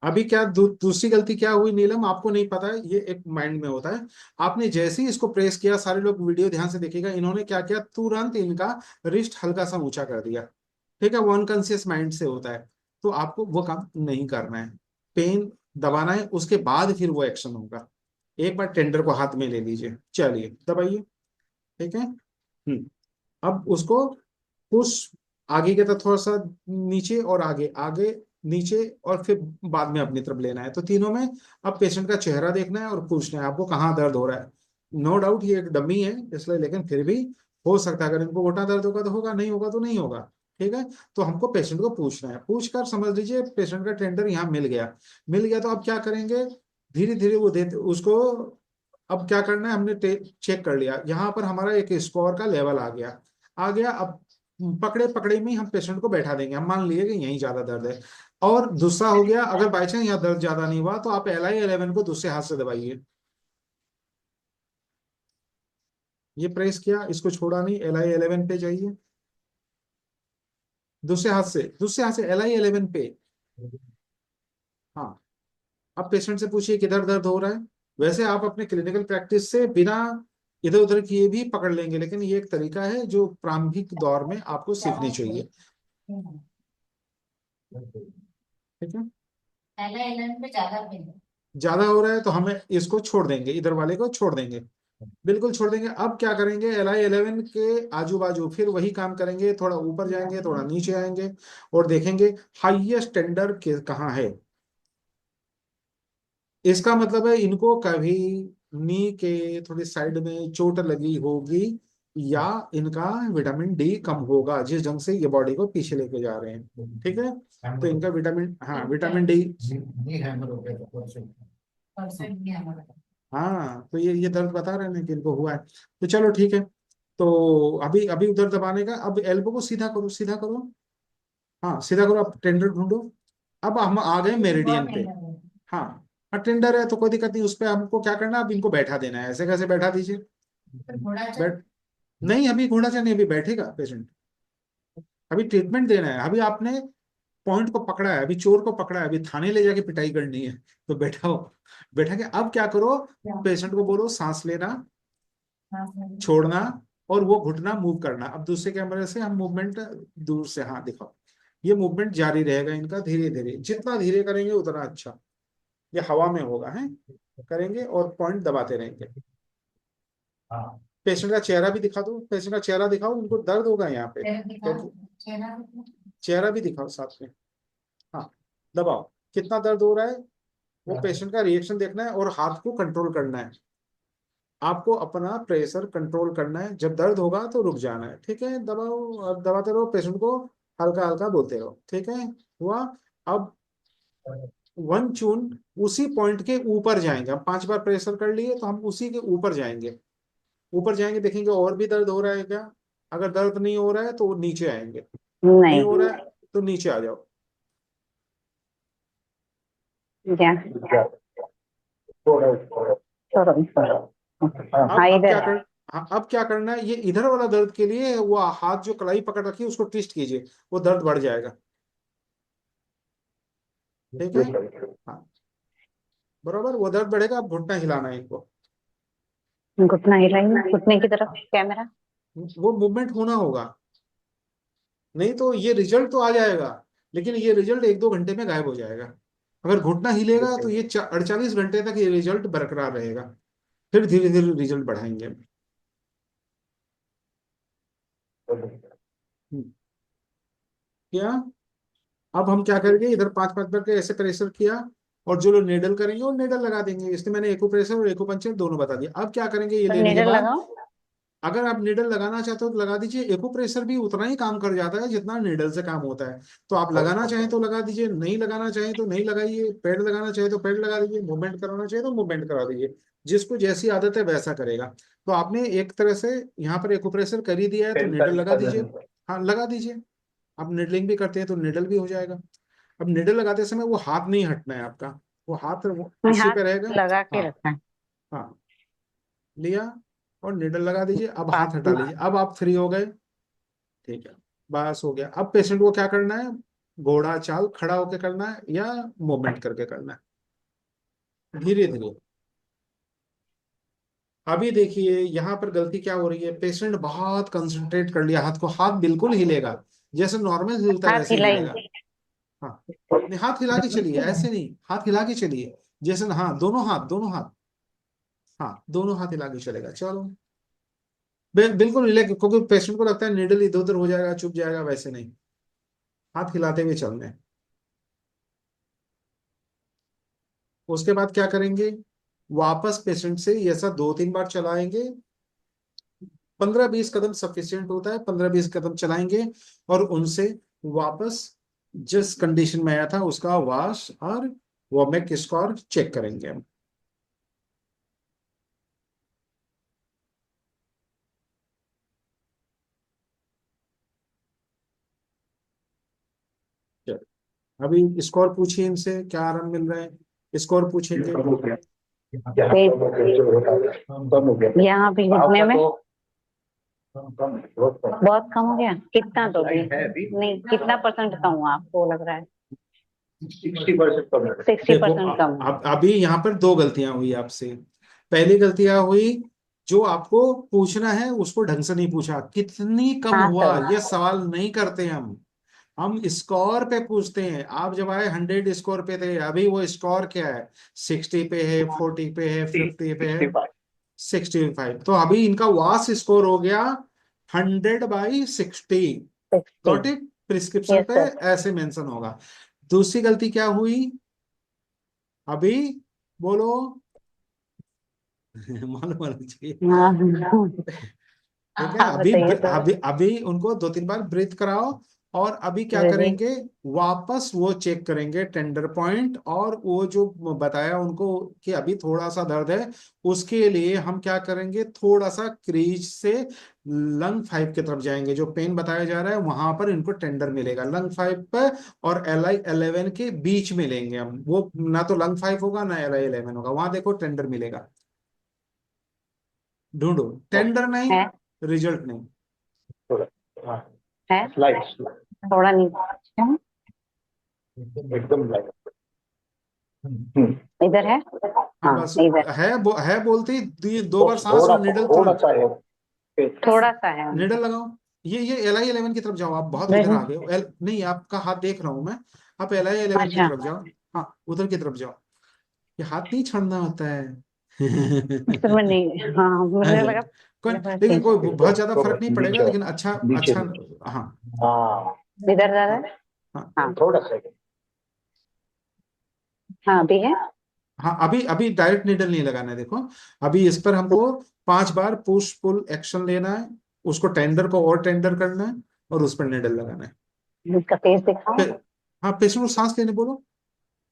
अभी क्या दूसरी गलती क्या हुई नीलम, आपको नहीं पता है, ये एक माइंड में होता है। आपने जैसे ही इसको प्रेस किया, सारे लोग वीडियो ध्यान से देखिएगा, इन्होंने क्या किया, तुरंत इनका रिस्ट हल्का सा ऊंचा कर दिया। ठीक है, वो अनकॉन्शियस माइंड से होता है। तो आपको वो काम नहीं करना है, पेन दबाना है, उसके बाद फिर वो एक्शन होगा। एक बार टेंडर को हाथ में ले लीजिए, चलिए दबाइए। ठीक है। अब उसको पुश, आगे के तरफ थोड़ा सा, नीचे और आगे, आगे नीचे, और फिर बाद में अपनी तरफ लेना है। तो तीनों में अब पेशेंट का चेहरा देखना है और पूछना है आपको कहाँ दर्द हो रहा है। नो डाउट ये एक डमी है इसलिए, लेकिन फिर भी हो सकता है, अगर इनको घुटना दर्द होगा तो होगा, नहीं होगा तो नहीं होगा। ठीक है। तो हमको पेशेंट को पूछना है, पूछ कर समझ लीजिए पेशेंट का टेंडर यहाँ मिल गया। मिल गया तो अब क्या करेंगे, धीरे धीरे वो देते उसको। अब क्या करना है, हमने चेक कर लिया, यहाँ पर हमारा एक स्कोर का लेवल आ गया। आ गया। अब पकड़े पकड़े में ही हम पेशेंट को बैठा देंगे, हम मान लिए कि यहीं ज्यादा दर्द है। और दूसरा हो गया, अगर बाई चांस यहाँ दर्द ज्यादा नहीं हुआ तो आप LI11 को दूसरे हाथ से दबाइए। ये प्रेस किया, इसको छोड़ा नहीं, LI11 पे जाइए, दूसरे हाथ से, दूसरे हाथ से LI11 पे। हाँ। अब पेशेंट से पूछिए किधर दर्द हो रहा है। वैसे आप अपने क्लिनिकल प्रैक्टिस से बिना इधर उधर किए भी पकड़ लेंगे, लेकिन ये एक तरीका है जो प्रारंभिक दौर में आपको सीखनी चाहिए। ठीक है। पहला एलन पे ज्यादा पेन है। ज्यादा हो रहा है तो हमें इसको छोड़ देंगे, इधर वाले को छोड़ देंगे, बिल्कुल छोड़ देंगे। अब क्या करेंगे, LI11 के आजू बाजू फिर वही काम करेंगे, थोड़ा ऊपर जाएंगे, थोड़ा नीचे आएंगे, और देखेंगे हाईएस्ट टेंडर कहाँ है। इसका मतलब है इनको कभी नी के थोड़ी साइड में चोट लगी होगी, या इनका विटामिन डी कम होगा, जिस ढंग से ये बॉडी को पीछे लेके जा रहे हैं। ठीक है। तो इनका विटामिन, हाँ विटामिन डी, परसेंट नहीं हमारा। हाँ तो ये दर्द बता रहे हैं कि इनको हुआ है। तो चलो ठीक है। तो अभी अभी उधर दबाने का, अब एल्बो को सीधा करो, सीधा करो। हाँ सीधा करो, अब टेंडर ढूंढो। अब हम आ गए ये बहुत मेरिडियन पे। महंगा है। हाँ। टेंडर है तो कोई दिक्कत नहीं, उस पर हमको क्या करना है, अब इनको बैठा देना है, ऐसे कैसे बैठा दीजिए। पर घोड़ा चल। बैठ, नहीं अभी घोड़ा चढ़ नहीं, अभी बैठेगा पेशेंट। अभी ट्रीटमेंट देना है, अभी आपने पॉइंट को पकड़ा है, अभी चोर को पकड़ा है, अभी थाने ले जाके पिटाई करनी है। तो बैठाओ, बैठा के अब क्या करो, क्या? पेशेंट को बोलो सांस लेना, छोड़ना और वो घुटना मूव करना। अब दूसरे कैमरे से हम मूवमेंट दूर से, हाँ दिखाओ, ये मूवमेंट जारी रहेगा इनका, धीरे धीरे, जितना धीरे करेंगे उतना अच्छा। ये हवा में होगा है, करेंगे और पॉइंट दबाते रहेंगे। पेशेंट का चेहरा भी दिखा दो, पेशेंट का चेहरा दिखाओ, उनको दर्द होगा यहाँ पे क्योंकि, चेहरा भी दिखाओ साथ में। हाँ, दबाओ, कितना दर्द हो रहा है, वो पेशेंट का रिएक्शन देखना है और हाथ को कंट्रोल करना है। आपको अपना प्रेशर कंट्रोल करना है, जब दर्द होगा तो रुक जाना है, ठीक है, दबाओ, अब दबाते रहो, पेशेंट को हल्का हल्का बोलते रहो, ठीक है, हुआ। अब वन चून उसी पॉइंट के ऊपर जाएंगे, हम 5 बार प्रेशर कर लिए तो हम उसी के ऊपर जाएंगे। ऊपर जाएंगे, देखेंगे और भी दर्द हो रहा है क्या, अगर दर्द नहीं हो रहा है तो नीचे आएंगे, नहीं हो रहा नहीं। है तो नीचे आ जाओ। क्या? छोड़ो छोड़ो। हाँ, अब इधर क्या है। कर, हाँ, अब क्या करना है, ये इधर वाला दर्द के लिए वो हाथ जो कलाई पकड़ रखी है उसको ट्विस्ट कीजिए, वो दर्द बढ़ जाएगा, ठीक है। हाँ, बराबर, वो दर्द बढ़ेगा, अब घुटना हिलाना है इनको, घुटना हिलाइए, घुटने की तरफ कैमरा। वो मूवमेंट होना होगा, नहीं तो ये रिजल्ट तो आ जाएगा, लेकिन ये रिजल्ट 1-2 घंटे में गायब हो जाएगा। अगर घुटना हिलेगा तो ये 48 घंटे तक ये रिजल्ट बरकरार रहेगा, फिर धीरे धीरे रिजल्ट बढ़ाएंगे हम। क्या, अब हम क्या करेंगे, इधर 5-5 करके ऐसे प्रेशर किया, और जो लोग नेडल करेंगे वो नेडल लगा देंगे, इसलिए मैंने एको प्रेशर और एको पंचर दोनों बता दिया। अब क्या करेंगे ये तो लेने के निडर बाद, लगाओ। अगर आप नीडल लगाना चाहते हो तो लगा दीजिए, एको प्रेशर भी उतना ही काम कर जाता है जितना नीडल से काम होता है, तो आप लगाना चाहें तो लगा दीजिए, नहीं लगाना चाहें तो नहीं लगाइए, पैड लगाना चाहे तो पैड लगा दीजिए, मूवमेंट कराना चाहे तो मूवमेंट करा दीजिए, जिसको जैसी आदत है वैसा करेगा। तो आपने एक तरह से यहाँ पर एको प्रेशर कर ही दिया है तो नीडल लगा दीजिए, हाँ लगा दीजिए। आप निडलिंग भी करते हैं तो निडल भी हो जाएगा। अब निडल लगाते समय वो हाथ नहीं हटना है आपका, वो हाथ उसी हाथ पे रहेगा। लगा के हाँ, रखना है। हाँ, लिया और निडल लगा दीजिए, अब पास हाथ हटा में। लीजिए, अब आप फ्री हो गए, ठीक है, बस हो गया। अब पेशेंट को क्या करना है, घोड़ा चाल खड़ा होकर करना है या मूवमेंट करके करना है, धीरे धीरे। अभी देखिए यहाँ पर गलती क्या हो रही है, पेशेंट बहुत कंसंट्रेट कर लिया हाथ को, हाथ बिल्कुल हिलेगा, जैसे नॉर्मल हिलता है हाथ वैसे ही हिलाई। हिलेगा। हाँ, नहीं हाथ हिला के चलिए, ऐसे नहीं, हाथ हिला के चलिए, जैसे, हाँ दोनों हाथ, दोनों हाथ, हाँ दोनों हाथ हिला के चलेगा, चलो। बिल्कुल हिले, क्योंकि पेशेंट को लगता है निडल इधर उधर हो जाएगा, चुप जाएगा, वैसे नहीं, हाथ हिलाते हुए चलना है। उसके बाद क्या करेंगे, वापस पेशेंट से ये ऐसा 2-3 बार चलाएंगे, 15-20 कदम सफिशियंट होता है, 15-20 कदम चलाएंगे, और उनसे वापस जिस कंडीशन में आया था उसका वॉश और वॉमेक स्कोर चेक करेंगे हम। अभी स्कोर पूछिए इनसे, क्या आराम मिल रहा है, स्कोर पूछेंगे। यहाँ भी घुटने में बहुत कम हो गया। कितना तो भी नहीं, कितना परसेंट कम हुआ आपको लग रहा है? 60% देखो कम। अभी यहाँ पर 2 गलतियां हुई आपसे। पहली गलतियां हुई, जो आपको पूछना है उसको ढंग से नहीं पूछा, कितनी कम हाँ हुआ सर। ये सवाल नहीं करते हम स्कोर पे पूछते हैं। आप जब आए 100 स्कोर पे थे, अभी वो स्कोर क्या है, 60 पे है, 40 पे है, 50 पे है, 65, तो अभी इनका वास स्कोर हो गया 100/60। 60। गॉट इट, प्रिस्क्रिप्शन यस पे सर। ऐसे मेंशन होगा। दूसरी गलती क्या हुई, अभी बोलो, मालूम होना चाहिए, हाँ ठीक है। हाँ, अभी बताइए सर। अभी अभी उनको 2-3 बार ब्रीथ कराओ, और अभी क्या ब्रीदिंग। करेंगे, वापस वो चेक करेंगे टेंडर पॉइंट, और वो जो बताया उनको कि अभी थोड़ा सा दर्द है, उसके लिए हम क्या करेंगे, थोड़ा सा क्रीज से लंग 5 की तरफ जाएंगे, जो पेन बताया जा रहा है वहां पर इनको टेंडर मिलेगा, लंग 5 पे और LI11 के बीच में लेंगे हम, वो ना तो लंग 5 होगा ना LI11 होगा, वहां देखो टेंडर मिलेगा, ढूंढो, टेंडर नहीं, है। रिजल्ट नहीं। है। थोड़ा नीचे। इधर है। हाँ हाँ बस इधर है बोलते ही दो बार सांस और निडल थोड़ा तुरंत। सा है। थोड़ा सा है। निडल लगाओ। ये LI11 की तरफ जाओ, आप बहुत इधर नहीं, आ गए हो। नहीं, आपका हाथ देख रहा हूं मैं। आप LI11 की अच्छा तरफ जाओ। हाँ, उधर की तरफ जाओ। ये हाथ नहीं छोड़ना होता है। तो मैं नहीं, हाँ मुझे लगा लेकिन कोई बहुत ज्यादा तो फर्क नहीं बीच पड़ेगा, जाओ, लेकिन अच्छा। नीचे अच्छा। नीचे। हाँ। हाँ इधर ज्यादा है। हाँ। हाँ थोड़ा सा। हाँ अभी है। हाँ, अभी अभी डायरेक्ट नीडल नहीं लगाना है, देखो। अभी इस पर हमको 5 बार पुश पुल एक्शन लेना है। उसको टेंडर को और टेंडर करना है, और उस पर नीडल लगाना है। इसका फेस दिखाओ। फिर, हाँ, पेशेंट को सांस लेने बोलो।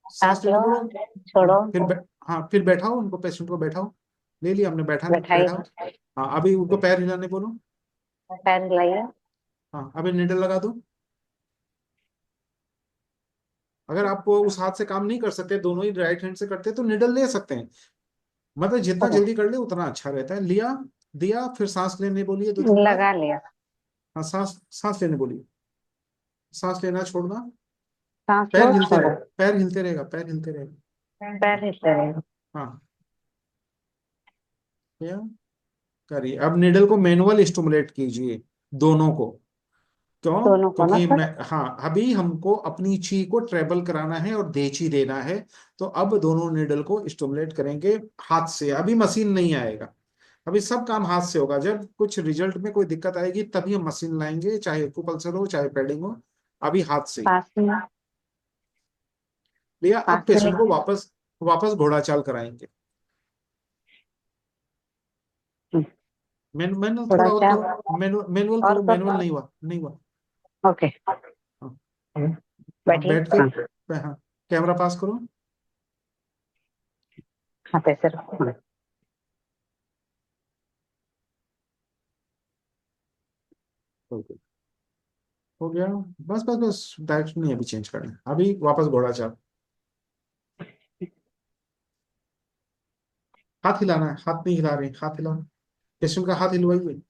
सांस सांस लेने लो, बोलो। छोड़ो। हाँ, हाँ, फिर बैठाओ उनको, पेशेंट को बैठाओ। ले लिया हमने, बैठाना बैठाइए। बैठाओ। हाँ, अभी उनको पैर हिलाने बोलो। पैर हिलाइए। हाँ, अभी नीडल लगा दो। अगर आप उस हाथ से काम नहीं कर सकते, दोनों ही राइट हैंड से करते हैं, तो निडल ले सकते हैं। मतलब जितना ओके, जल्दी कर ले उतना अच्छा रहता है। लिया, दिया, फिर सांस लेने बोलिए 2-3 बार। लगा लिया। हाँ, सांस सांस लेने बोलिए। सांस लेना छोड़ना। सांस पैर लो, हिलते रहे, छोड़ो। पैर हिलते रहेगा, पैर हिलते रहेगा। पैर हिलते रहेगा। हाँ। क्या करिए, अब निडल को मैनुअल स्टिमुलेट कीजिए, दोनों को। क्यों? दोनों को क्योंकि मतलब। मैं, हाँ, अभी हमको अपनी ची को ट्रेवल कराना है और देची देना है। तो अब दोनों निडल को स्टिमुलेट करेंगे हाथ से, अभी मशीन नहीं आएगा। अभी सब काम हाथ से होगा। जब कुछ रिजल्ट में कोई दिक्कत आएगी तभी हम मशीन लाएंगे, चाहे एक्यूपल्सर हो चाहे पैडिंग हो। अभी हाथ से ही। पास में। लिया, पास अब में पेशेंट को लेके। वापस वापस घोड़ा चाल कराएंगे। मैनुअल थोड़ा थोड़ा और सा। करो। मैनुअल और करो, मैनुअल कब। नहीं हुआ, नहीं हुआ। ओके। हाँ। हाँ, बैठिए। बैठ के। हाँ। हाँ, कैमरा पास करो। हाथ ऐसे रखो। हाँ। ओके, हो गया। बस बस बस, डायरेक्शन नहीं अभी चेंज करना है। अभी वापस घोड़ा चाल। हाथ हिलाना है, हाथ नहीं हिला रहे, हाथ हिलाओ। पेशेंट का हाथ हिलवाइए।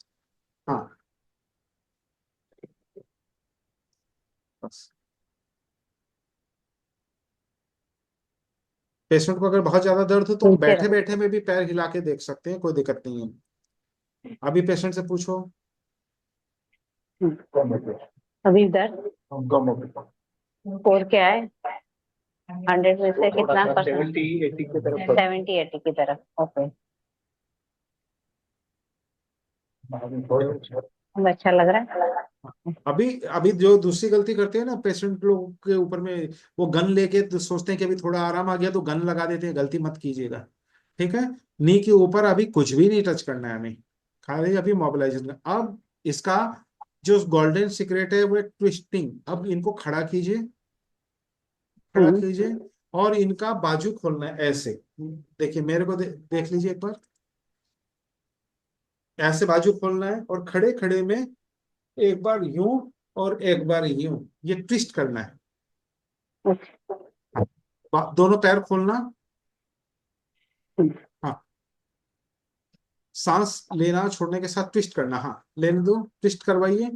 हाँ, बस। पेशेंट को अगर बहुत ज्यादा दर्द हो तो हम नीचे बैठे रखो। बैठे में भी पैर हिला के देख सकते हैं, कोई दिक्कत नहीं है। अभी पेशेंट से पूछो। अभी दर्द और क्या है। 100 में से कितना परसेंट। 70-80 की तरफ। 70-80 की तरफ। ओके। अब अच्छा लग रहा है। अभी अभी जो दूसरी गलती करते हैं ना पेशेंट लोग के ऊपर में, वो गन लेके तो सोचते हैं कि अभी थोड़ा आराम आ गया तो गन लगा देते हैं। गलती मत कीजिएगा, ठीक है। नी के ऊपर अभी कुछ भी नहीं टच करना है हमें, खाली अभी मोबिलाइजेशन। अब इसका जो गोल्डन सीक्रेट है वो है ट्विस्टिंग। अब इनको खड़ा कीजिए, खड़ा हम्म। कीजिए। और इनका बाजू खोलना है ऐसे। देखिए मेरे को देख लीजिए एक बार। ऐसे बाजू खोलना है, और खड़े खड़े में एक बार यूं और एक बार यूं, ये ट्विस्ट करना है। दोनों पैर खोलना। हाँ, सांस लेना छोड़ने के साथ ट्विस्ट करना। हाँ, लेने दो, ट्विस्ट करवाइए।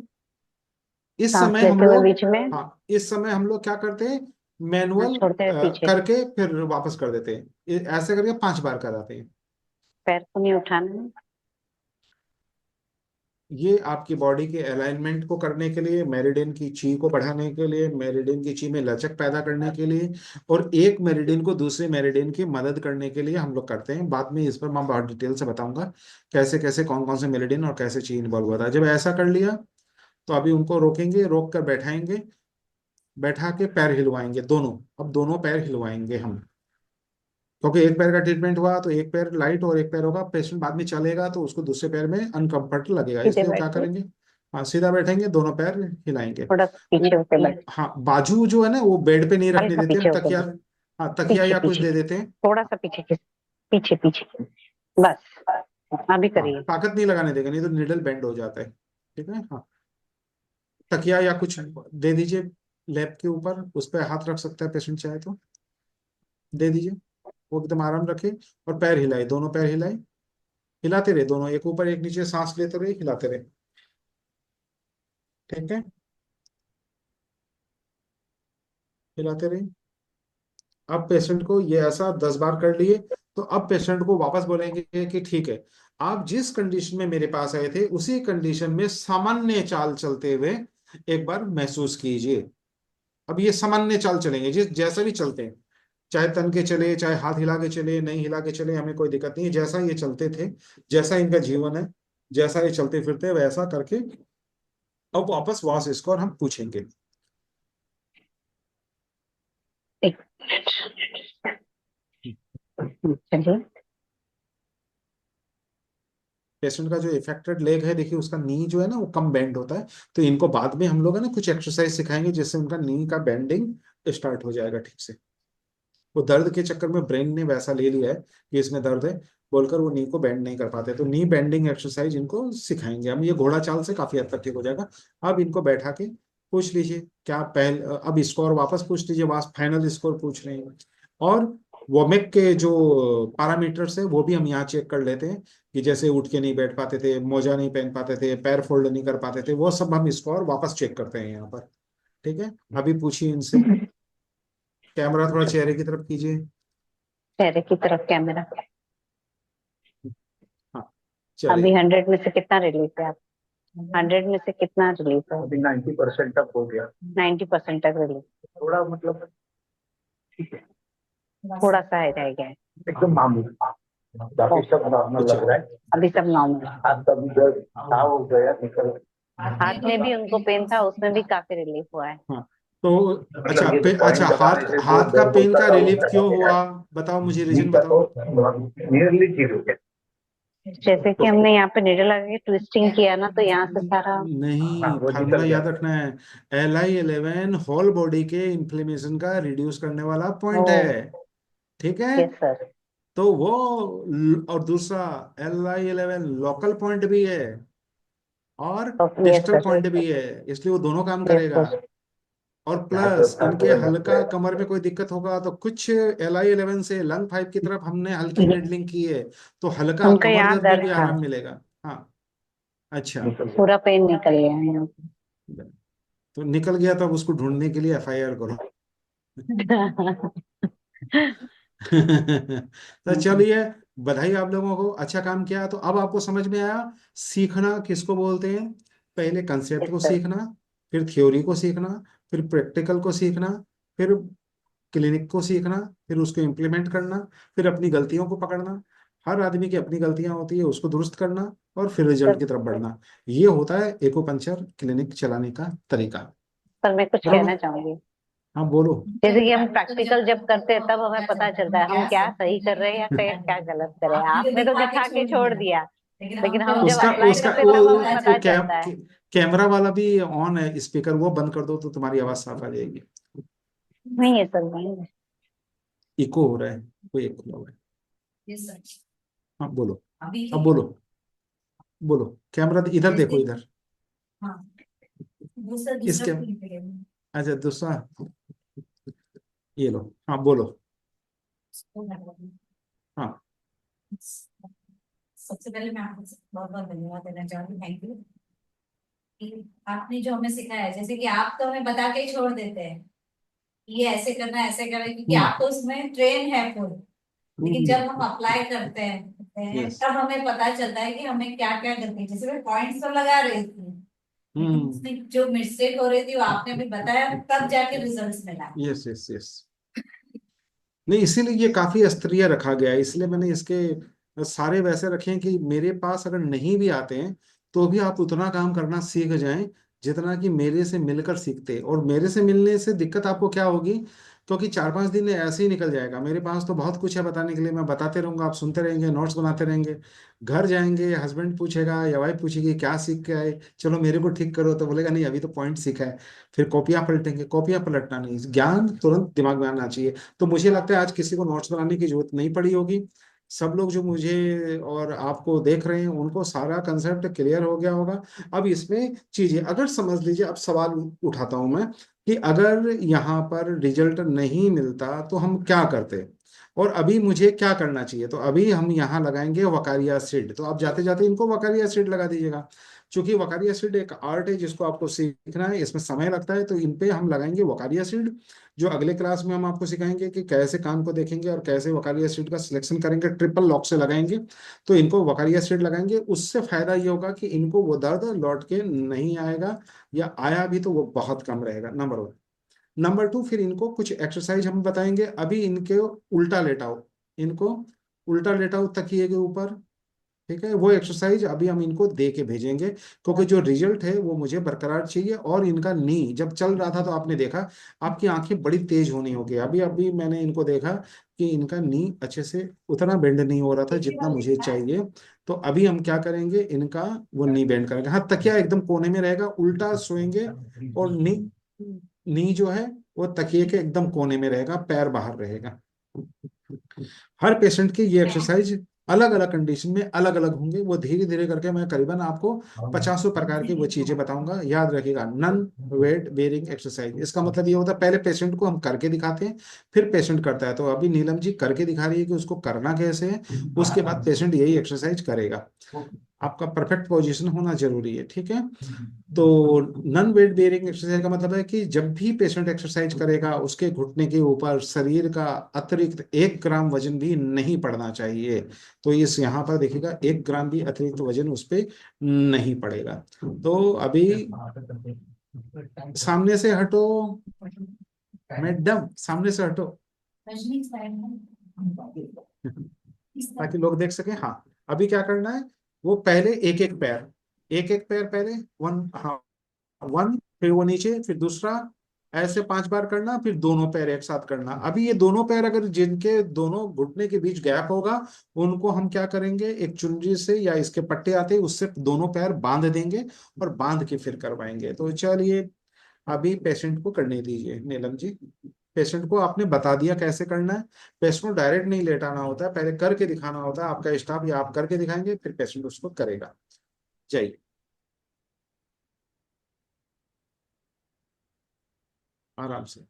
इस सांस समय हम लेते हुए लोग, बीच में। हाँ, इस समय हम लोग क्या करते हैं, हाँ, मैनुअल छोड़ते हुए पीछे। करके फिर वापस कर देते हैं। ऐसे करके 5 बार कराते हैं। पैर को नहीं उठाना है। ये आपकी बॉडी के अलाइनमेंट को करने के लिए, मेरिडियन की ची को बढ़ाने के लिए, मेरिडियन की ची में लचक पैदा करने के लिए, और एक मेरिडियन को दूसरे मेरिडियन की मदद करने के लिए हम लोग करते हैं। बाद में इस पर मैं बहुत डिटेल से बताऊंगा कैसे कैसे कौन कौन से मेरिडियन और कैसे ची इन्वॉल्व होता है। जब ऐसा कर लिया तो अभी उनको रोकेंगे, रोक कर बैठाएंगे। बैठा के पैर हिलवाएंगे दोनों। अब दोनों पैर हिलवाएंगे हम, क्योंकि एक पैर का ट्रीटमेंट हुआ तो एक पैर लाइट और एक पैर होगा। पेशेंट बाद में चलेगा तो उसको दूसरे पैर में अनकंफर्ट लगेगा, सीधे इसलिए वो क्या बैठिए। करेंगे। हाँ, सीधा बैठेंगे, दोनों पैर हिलाएंगे। थोड़ा सा पीछे होके बैठ। हाँ, बाजू जो है ना वो बेड पे नहीं रखने हल्का देते पीछे हम, होके तकिया। बैठ। हाँ, तकिया पीछे या कुछ पीछे। दे देते हैं। थोड़ा सा पीछे पीछे पीछे। बस। अभी हाँ, करिए। ताकत नहीं लगाने देगा, नहीं तो निडल बेंड हो जाता है। ठीक है। हाँ, तकिया या कुछ दे दीजिए। लैप के ऊपर उस पर हाथ रख सकता है पेशेंट चाहे तो, दे दीजिए। वो एकदम आराम रखे, और पैर हिलाए, दोनों पैर हिलाए। हिलाते रहे दोनों, एक ऊपर एक नीचे, सांस लेते रहे, हिलाते रहे। ठीक है, हिलाते रहे। अब पेशेंट को ये ऐसा 10 बार कर लिए, तो अब पेशेंट को वापस बोलेंगे कि ठीक है, आप जिस कंडीशन में मेरे पास आए थे उसी कंडीशन में सामान्य चाल चलते हुए एक बार महसूस कीजिए। अब ये सामान्य चाल चलेंगे, जिस जैसे भी चलते हैं, चाहे तन के चले, चाहे हाथ हिला के चले, नहीं हिला के चले, हमें कोई दिक्कत नहीं है, जैसा ये चलते थे, जैसा इनका जीवन है, जैसा ये चलते फिरते हैं, वैसा करके अब वापस वॉस स्कोर हम पूछेंगे। एक चलिए। पेशेंट का जो इफेक्टेड लेग है, देखिए उसका नी जो है ना वो कम बेंड होता है, तो इनको बाद में हम लोग है ना कुछ एक्सरसाइज सिखाएंगे जिससे उनका नी का बेंडिंग स्टार्ट हो जाएगा ठीक से। वो दर्द के चक्कर में ब्रेन ने वैसा ले लिया है कि इसमें दर्द है बोलकर वो नी को बेंड नहीं कर पाते, तो नी बेंडिंग एक्सरसाइज इनको सिखाएंगे हम। ये घोड़ा चाल से काफी हद तक ठीक हो जाएगा। अब इनको बैठा के पूछ लीजिए क्या अब स्कोर वापस पूछ लीजिए, वापस फाइनल स्कोर पूछ रहे हैं। और वोमेक के जो पैरामीटर्स है वो भी हम यहाँ चेक कर लेते हैं, कि जैसे उठ के नहीं बैठ पाते थे, मोजा नहीं पहन पाते थे, पैर फोल्ड नहीं कर पाते थे, वो सब हम स्कोर वापस चेक करते हैं यहाँ पर। ठीक है, अभी पूछिए इनसे। कैमरा थोड़ा चेहरे की तरफ कीजिए। चेहरे की तरफ कैमरा। हाँ अभी चलिए। 100 में से कितना रिलीफ है आप? 100 में से कितना रिलीफ है? अभी 90% तक हो गया। 90% तक रिलीफ। थोड़ा मतलब ठीक है, थोड़ा सा रह गया है। एकदम मामूली, बाकी सब नॉर्मल अच्छा लग रहा है। अभी सब नॉर्मल है। हाथ का भी दर्द था हो गया, निकल हाथ में भी उनको पेन था, उसमें भी काफी रिलीफ हुआ है। हाँ, तो अच्छा मतलब ये तो अच्छा, पॉइंट हाथ दबाने से जो हाथ का दर्द पेन होता का था वो रिलीफ नहीं क्यों गया। हुआ? बताओ मुझे, नी रीजन का बताओ। तो नियरली ठीक हो गया। जैसे कि हमने यहाँ पे निडल लगा के ट्विस्टिंग किया ना, तो यहाँ से सारा। हाँ नहीं, वो फार्मूला निकल गया। याद रखना है। LI11 होल बॉडी के इन्फ्लेमेशन का रिड्यूस करने वाला ओ। पॉइंट है। ठीक है, यस सर। तो वो और दूसरा LI11 लोकल पॉइंट भी है और यस डिस्टल सर। पॉइंट भी है, इसलिए वो दोनों काम यस करेगा। सर। और यहाँ तो प्लस था इनके तुरंत लग हल्का गया। कमर में कोई दिक्कत होगा तो कुछ LI11 से लंग 5 की तरफ हमने हल्की नीडलिंग की है, तो हल्का उनका कमर यहाँ दर्द में दर्द भी था। आराम मिलेगा। हाँ अच्छा, निकल गया। पूरा पेन निकल गया है यहाँ तो निकल गया तो अब उसको ढूंढने के लिए FIR करो। तो पे। चलिए, बधाई आप लोगों को, अच्छा काम किया। तो अब आपको समझ में आया सीखना किसको बोलते हैं। पहले कंसेप्ट यस को सर। सीखना, फिर थ्योरी को सीखना, फिर प्रैक्टिकल को सीखना, फिर क्लिनिक को सीखना, फिर उसको इम्प्लीमेंट करना, फिर अपनी गलतियों को पकड़ना, हर आदमी की अपनी गलतियां होती है उसको दुरुस्त करना, और फिर रिजल्ट सर, की तरफ बढ़ना। ये होता है एक्यूपंक्चर क्लिनिक चलाने का तरीका। पर मैं कुछ बराबर। कहना चाहूंगी। हाँ बोलो। जैसे कि हम प्रैक्टिकल जब करते हैं तब हमें पता चलता है हम क्या सही कर रहे हैं या क्या गलत कर रहे हैं। आपने तो दिखा के छोड़ दिया, लेकिन हम जब उसका अप्लाई उसका करते हैं तब हमें वो पता चलता है। कैमरा वाला भी ऑन है, स्पीकर वो बंद कर दो तो तुम्हारी आवाज साफ आ जाएगी। नहीं है सर, नहीं है। इको हो रहा है, कोई एक खुला हुआ है। हाँ बोलो, अभी अब बोलो, बोलो। कैमरा इधर देखो, जैसे इधर। हाँ दूसरा इस दूसरा कैम फील्ड पे गए। अच्छा दूसरा, ये लो, हाँ बोलो। हाँ सबसे पहले मैं आपको बहुत बहुत धन्यवाद देना चाहूंगी, थैंक यू कि आपने जो हमें सिखाया है। जैसे कि आप तो हमें बता के ही छोड़ देते हैं ये ऐसे करना ऐसे करना, क्योंकि हम्म आप तो उसमें ट्रेन है फुल। लेकिन जब हम हम्म अप्लाई करते हैं यस तब हमें पता चलता है कि हमें क्या क्या करनी है। जैसे मैं पॉइंट्स तो लगा रही थी, लेकिन हम्म उसमें जो मिस्टेक हो रही थी वो आपने भी बताया, तब जाके रिजल्ट्स मिला। Yes yes yes. नहीं, इसीलिए ये काफी स्तरीय रखा गया है, इसलिए मैंने इसके सारे वैसे रखे हैं कि मेरे पास अगर नहीं भी आते हैं तो भी आप उतना काम करना सीख जाएं जितना कि मेरे से मिलकर सीखते। और मेरे से मिलने से दिक्कत आपको क्या होगी, क्योंकि 4-5 दिन में ऐसे ही निकल जाएगा। मेरे पास तो बहुत कुछ है बताने के लिए, मैं बताते रहूंगा, आप सुनते रहेंगे, नोट्स बनाते रहेंगे। घर जाएंगे, हस्बैंड पूछेगा या वाइफ पूछेगी क्या सीख के आए, चलो मेरे को ठीक करो, तो बोलेगा नहीं अभी तो पॉइंट सीखा है। फिर कॉपियां पलटेंगे, कॉपियां पलटना नहीं, ज्ञान तुरंत दिमाग में आना चाहिए। तो मुझे लगता है आज किसी को नोट्स बनाने की जरूरत नहीं पड़ी होगी। सब लोग जो मुझे और आपको देख रहे हैं उनको सारा कंसेप्ट क्लियर हो गया होगा। अब इसमें चीजें अगर समझ लीजिए, अब सवाल उठाता हूं मैं कि अगर यहाँ पर रिजल्ट नहीं मिलता तो हम क्या करते, और अभी मुझे क्या करना चाहिए। तो अभी हम यहाँ लगाएंगे वकारिया सीड, तो आप जाते जाते इनको वकारिया सीड लगा दीजिएगा। चूंकि वकारी एसिड एक आर्ट है जिसको आपको सीखना है, इसमें समय लगता है, तो इन पे हम लगाएंगे वकारी एसिड। जो अगले क्लास में हम आपको सिखाएंगे कि कैसे कान को देखेंगे और कैसे वकारी एसिड का सिलेक्शन करेंगे, ट्रिपल लॉक से लगाएंगे। तो इनको वकारी एसिड लगाएंगे, उससे फायदा ये होगा कि इनको वो दर्द लौट के नहीं आएगा, या आया भी तो वो बहुत कम रहेगा, नंबर 1। नंबर 2, फिर इनको कुछ एक्सरसाइज हम बताएंगे। अभी इनके उल्टा लेटाओ, इनको उल्टा लेटाओ तकिए के ऊपर, ठीक है। वो एक्सरसाइज अभी हम इनको दे के भेजेंगे, क्योंकि जो रिजल्ट है वो मुझे बरकरार चाहिए। और इनका नी जब चल रहा था तो आपने देखा आपकी आंखें बड़ी तेज होनी होगी, अभी अभी मैंने इनको देखा कि इनका नी अच्छे से उतना बेंड नहीं हो रहा था जितना मुझे चाहिए। तो अभी हम क्या करेंगे, इनका वो नी बेंड करेंगे। हाँ, तकिया एकदम कोने में रहेगा, उल्टा सोएंगे, और नी नी जो है वो तकिए के एकदम कोने में रहेगा, पैर बाहर रहेगा। हर पेशेंट की ये एक्सरसाइज अलग अलग कंडीशन में अलग अलग होंगे, वो धीरे धीरे करके मैं करीबन आपको 50 प्रकार की वो चीजें बताऊंगा। याद रखिएगा, नन वेट बेयरिंग एक्सरसाइज, इसका मतलब ये होता है पहले पेशेंट को हम करके दिखाते हैं, फिर पेशेंट करता है। तो अभी नीलम जी करके दिखा रही है कि उसको करना कैसे है, उसके बाद पेशेंट यही एक्सरसाइज करेगा। आपका परफेक्ट पोजीशन होना जरूरी है, ठीक है। तो नन वेट बेयरिंग एक्सरसाइज का मतलब है कि जब भी पेशेंट एक्सरसाइज करेगा उसके घुटने के ऊपर शरीर का अतिरिक्त 1 ग्राम वजन भी नहीं पड़ना चाहिए। तो इस यहाँ पर देखिएगा 1 ग्राम भी अतिरिक्त वजन उस पे नहीं पड़ेगा। तो अभी सामने से हटो, मैडम सामने से हटो ताकि लोग देख सके। हाँ, अभी क्या करना है, वो पहले एक एक पैर, एक एक पैर पहले, वन, हाँ, 1, फिर वो नीचे, फिर दूसरा, ऐसे 5 बार करना, फिर दोनों पैर एक साथ करना। अभी ये दोनों पैर अगर जिनके दोनों घुटने के बीच गैप होगा, उनको हम क्या करेंगे, एक चुनरी से या इसके पट्टे आते हैं उससे दोनों पैर बांध देंगे, और बांध के फिर करवाएंगे। तो चलिए अभी पेशेंट को करने दीजिए। नीलम जी, पेशेंट को आपने बता दिया कैसे करना है। पेशेंट को डायरेक्ट नहीं लेटाना होता है, पहले करके दिखाना होता है। आपका स्टाफ या आप करके दिखाएंगे, फिर पेशेंट उसको करेगा। जाइए, आराम से।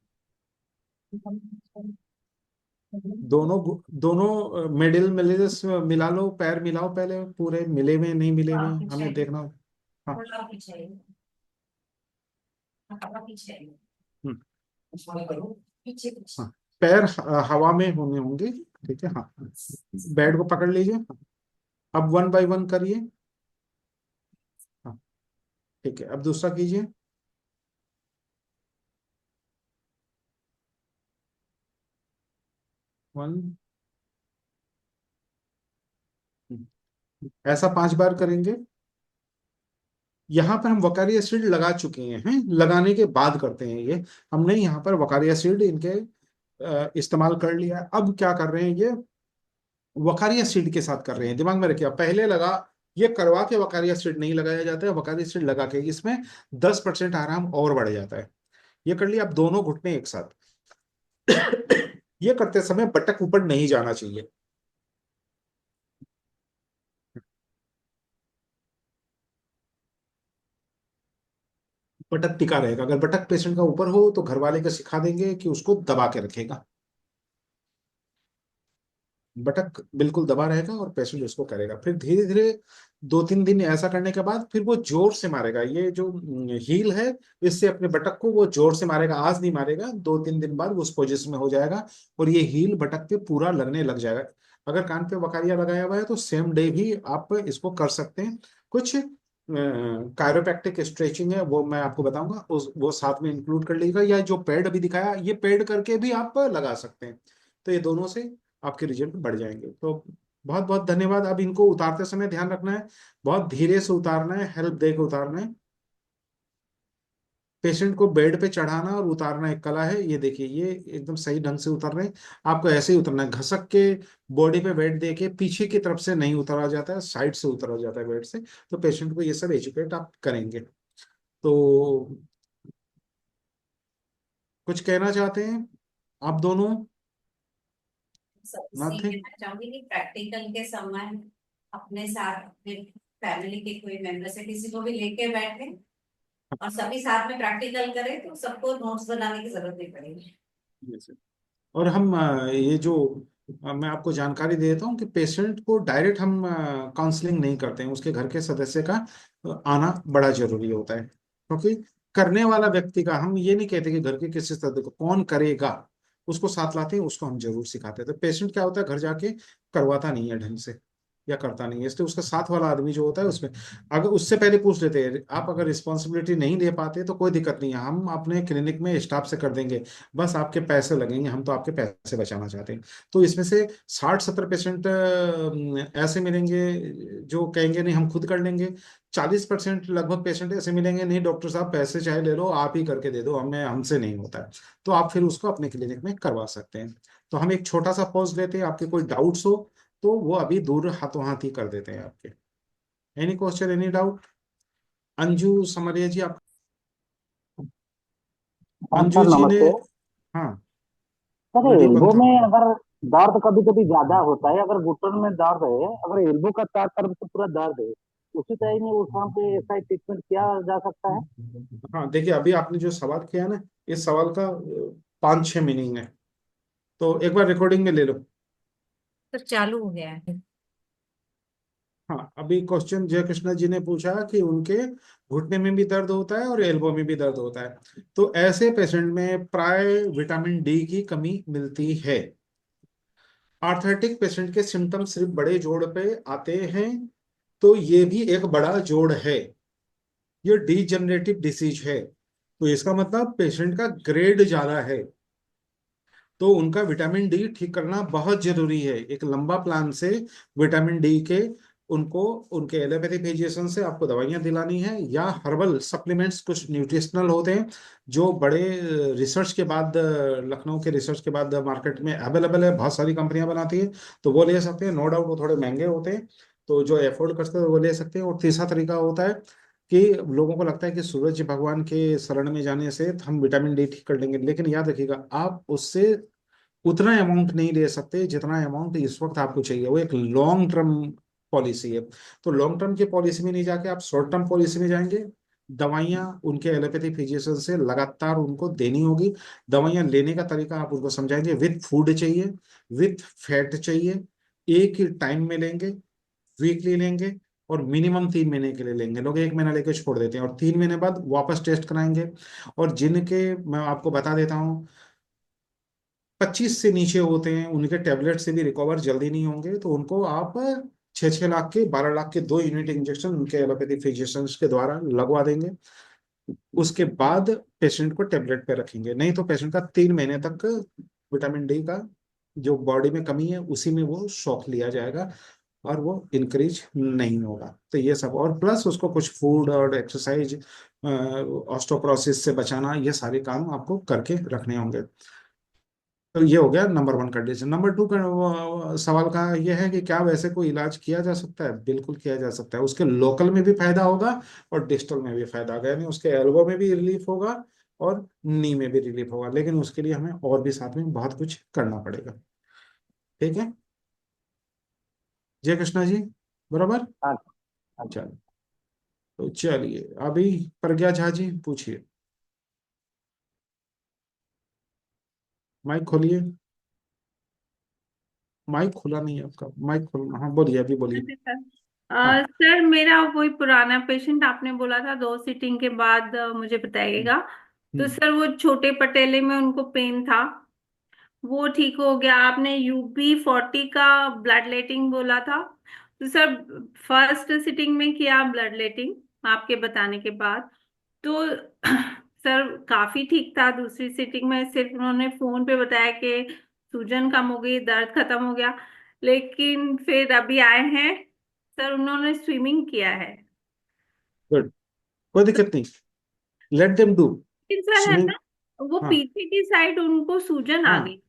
दोनों मिडिल मिले से मिला लो, पैर मिलाओ, पहले पूरे मिले हुए नहीं मिले हुए हमें देखना हो। हाँ। थोड़ा पीछे, थोड़ा पीछे, हम्म, पीछे पीछे। हाँ, पैर हवा में होने होंगे, ठीक है। हाँ, बेड को पकड़ लीजिए। अब 1 बाय 1 करिए। हाँ, ठीक है, अब दूसरा कीजिए। 1, ऐसा 5 बार करेंगे। यहाँ पर हम वकारी एसिड लगा चुके हैं, लगाने के बाद करते हैं ये। हमने यहाँ पर वकारी एसिड इनके इस्तेमाल कर लिया। अब क्या कर रहे हैं, ये वकारी एसिड के साथ कर रहे हैं, दिमाग में रखिए। पहले लगा, ये करवा के वकारी एसिड नहीं लगाया जाता है, वकारी एसिड लगा के इसमें 10% आराम और बढ़ जाता है। ये कर लिया। अब दोनों घुटने एक साथ। ये करते समय बटक ऊपर नहीं जाना चाहिए। बटक टिका रहेगा। अगर बटक पेशेंट का ऊपर हो तो घर वाले को सिखा देंगे कि उसको दबा के रखेगा। बटक बिल्कुल दबा रहेगा और पेशेंट उसको करेगा। फिर धीरे धीरे 2-3 दिन ऐसा करने के बाद फिर वो जोर से मारेगा। ये जो हील है, इससे अपने बटक को वो जोर से मारेगा। आज नहीं मारेगा, 2-3 दिन बाद वो उस पोजिशन में हो जाएगा, और ये हील बटक पे पूरा लगने लग जाएगा। अगर कान पे वकारिया लगाया हुआ है तो सेम डे भी आप इसको कर सकते हैं। कुछ कायरोप्रैक्टिक स्ट्रेचिंग है, वो मैं आपको बताऊंगा, उस वो साथ में इंक्लूड कर लीजिएगा। या जो पेड अभी दिखाया, ये पेड करके भी आप लगा सकते हैं। तो ये दोनों से आपके रिजल्ट बढ़ जाएंगे। तो बहुत बहुत धन्यवाद। अब इनको उतारते समय ध्यान रखना है, बहुत धीरे से उतारना है, हेल्प दे के उतारना है। पेशेंट को बेड पे चढ़ाना और उतारना एक कला है। ये देखिए, ये एकदम सही ढंग से उतर रहे हैं। आपको ऐसे ही उतरना है, घसक के बॉडी पे वेट दे के। पीछे की तरफ से नहीं उतारा जाता है, साइड से उतारा जाता है बेड से। तो पेशेंट को ये सब एजुकेट आप करेंगे। तो कुछ कहना चाहते हैं आप दोनों? सबसे नथिंग। कहना चाहूंगी कि प्रैक्टिकल के समय अपने साथ अपने फैमिली के कोई मेंबर से किसी को भी लेके बैठे और सभी साथ में प्रैक्टिकल करें, तो सबको नोट्स बनाने की जरूरत नहीं पड़ेगी। और हम ये जो मैं आपको जानकारी दे देता हूँ कि पेशेंट को डायरेक्ट हम काउंसलिंग नहीं करते हैं, उसके घर के सदस्य का आना बड़ा जरूरी होता है, क्योंकि करने वाला व्यक्ति का, हम ये नहीं कहते कि घर के किसी सदस्य को, कौन करेगा उसको साथ लाते हैं, उसको हम जरूर सिखाते हैं। तो पेशेंट क्या होता है, घर जाके करवाता नहीं है ढंग से या करता नहीं है, इसलिए उसका साथ वाला आदमी जो होता है उसमें, अगर उससे पहले पूछ लेते हैं आप, अगर रिस्पॉन्सिबिलिटी नहीं ले पाते तो कोई दिक्कत नहीं है, हम अपने क्लिनिक में स्टाफ से कर देंगे, बस आपके पैसे लगेंगे, हम तो आपके पैसे बचाना चाहते हैं। तो इसमें से 60-70% ऐसे मिलेंगे जो कहेंगे नहीं हम खुद कर लेंगे, 40% लगभग पेशेंट ऐसे मिलेंगे, नहीं डॉक्टर साहब पैसे चाहे ले लो, आप ही करके दे दो, हमें हमसे नहीं होता है। तो आप फिर उसको अपने क्लिनिक में करवा सकते हैं। तो हम एक छोटा सा पॉज लेते हैं, आपके कोई डाउट्स हो तो वो अभी दूर हाथों हाथ ही कर देते हैं आपके। Any question, any doubt? Anju समरिया जी, आप? हाँ अंजू सर, जी ने, नमस्ते। हाँ, सर वीडियो एल्बो में कॉन्फ्रेंस। अगर दर्द कभी कभी ज्यादा होता है, अगर घुटन में दर्द है, अगर एल्बो का चार तरफ से पूरा दर्द है, उसी टाइम में उस वहाँ पे ऐसा ट्रीटमेंट किया जा सकता है? हाँ देखिए, अभी आपने जो सवाल किया ना, इस सवाल का 5-6 मीनिंग है, तो एक बार रिकॉर्डिंग में ले लो। तो चालू हो गया है। हाँ, अभी क्वेश्चन जय कृष्णा जी ने पूछा कि उनके घुटने में भी दर्द होता है और एल्बो में भी दर्द होता है, तो ऐसे पेशेंट में प्राय विटामिन डी की कमी मिलती है। आर्थराइटिक पेशेंट के सिम्टम सिर्फ बड़े जोड़ पे आते हैं, तो ये भी एक बड़ा जोड़ है, ये डीजनरेटिव डिसीज है, तो इसका मतलब पेशेंट का ग्रेड ज्यादा है, तो उनका विटामिन डी ठीक करना बहुत जरूरी है। एक लंबा प्लान से विटामिन डी के, उनको उनके एलोपैथी फिजिशियन से आपको दवाइयां दिलानी है, या हर्बल सप्लीमेंट्स कुछ न्यूट्रिशनल होते हैं जो बड़े रिसर्च के बाद, लखनऊ के रिसर्च के बाद मार्केट में अवेलेबल है, बहुत सारी कंपनियां बनाती है, तो वो ले सकते हैं। नो डाउट वो थोड़े महंगे होते हैं, तो जो अफोर्ड कर सकते हैं वो ले सकते हैं। और तीसरा तरीका होता है कि लोगों को लगता है कि सूरज भगवान के शरण में जाने से हम विटामिन डी ठीक कर लेंगे, लेकिन याद रखिएगा आप उससे उतना अमाउंट नहीं ले सकते जितना अमाउंट इस वक्त आपको चाहिए, वो एक लॉन्ग टर्म पॉलिसी है। तो लॉन्ग टर्म की पॉलिसी में नहीं जाके आप शॉर्ट टर्म पॉलिसी में जाएंगे। दवाइयां उनके एलोपैथी फिजिशियन से लगातार उनको देनी होगी। दवाइयां लेने का तरीका आप उनको समझाएंगे, विथ फूड चाहिए, विथ फैट चाहिए, एक ही टाइम में लेंगे, वीकली लेंगे, और मिनिमम 3 महीने के लिए लेंगे। लोग 1 महीना लेके छोड़ देते हैं और 3 महीने बाद वापस टेस्ट कराएंगे। और जिनके, मैं आपको बता देता हूँ, 25 से नीचे होते हैं, उनके टेबलेट से भी रिकवर जल्दी नहीं होंगे, तो उनको आप 6-6 लाख के, 12 लाख के 2 यूनिट इंजेक्शन उनके एलोपैथी फिजिशियंस के द्वारा लगवा देंगे। उसके बाद पेशेंट को टेबलेट पे रखेंगे, नहीं तो पेशेंट का 3 महीने तक विटामिन डी का जो बॉडी में कमी है उसी में वो शॉक लिया जाएगा और वो इंक्रीज नहीं होगा। तो ये सब, और प्लस उसको कुछ फूड और एक्सरसाइज, ऑस्टोप्रोसिस से बचाना, ये सारे काम आपको करके रखने होंगे। तो ये हो गया नंबर 1 कंडीशन। नंबर 2 का सवाल का ये है कि क्या वैसे कोई इलाज किया जा सकता है? बिल्कुल किया जा सकता है, उसके लोकल में भी फायदा होगा और डिस्टल में भी फायदा होगा, यानी उसके एल्बो में भी रिलीफ होगा और नी में भी रिलीफ होगा, लेकिन उसके लिए हमें और भी साथ में बहुत कुछ करना पड़ेगा। ठीक है जय कृष्णा जी, बराबर? हाँ। हाँ। चलिए, तो चलिए अभी प्रज्ञा झा जी पूछिए, माइक खोलिए। माइक खुला नहीं है आपका, माइक खोलना, हाँ बोलिए, अभी बोलिए। नमस्ते सर। हाँ। सर मेरा वही पुराना पेशेंट आपने बोला था 2 सीटिंग के बाद मुझे बताइएगा। तो हम्म। सर वो छोटे पटेले में उनको पेन था, वो ठीक हो गया। आपने UB40 का ब्लड लेटिंग बोला था, तो सर फर्स्ट सिटिंग में किया ब्लड लेटिंग आपके बताने के बाद, तो सर काफी ठीक था। दूसरी सिटिंग में सिर्फ उन्होंने फोन पे बताया कि सूजन कम हो गई, दर्द खत्म हो गया। लेकिन फिर अभी आए हैं सर, उन्होंने स्विमिंग किया है। गुड, कोई दिक्कत नहीं, लेट देम डू लेकिन सर है स्विमिंग। ना, वो हाँ, पीछे की साइड उनको सूजन आ हाँ, गई।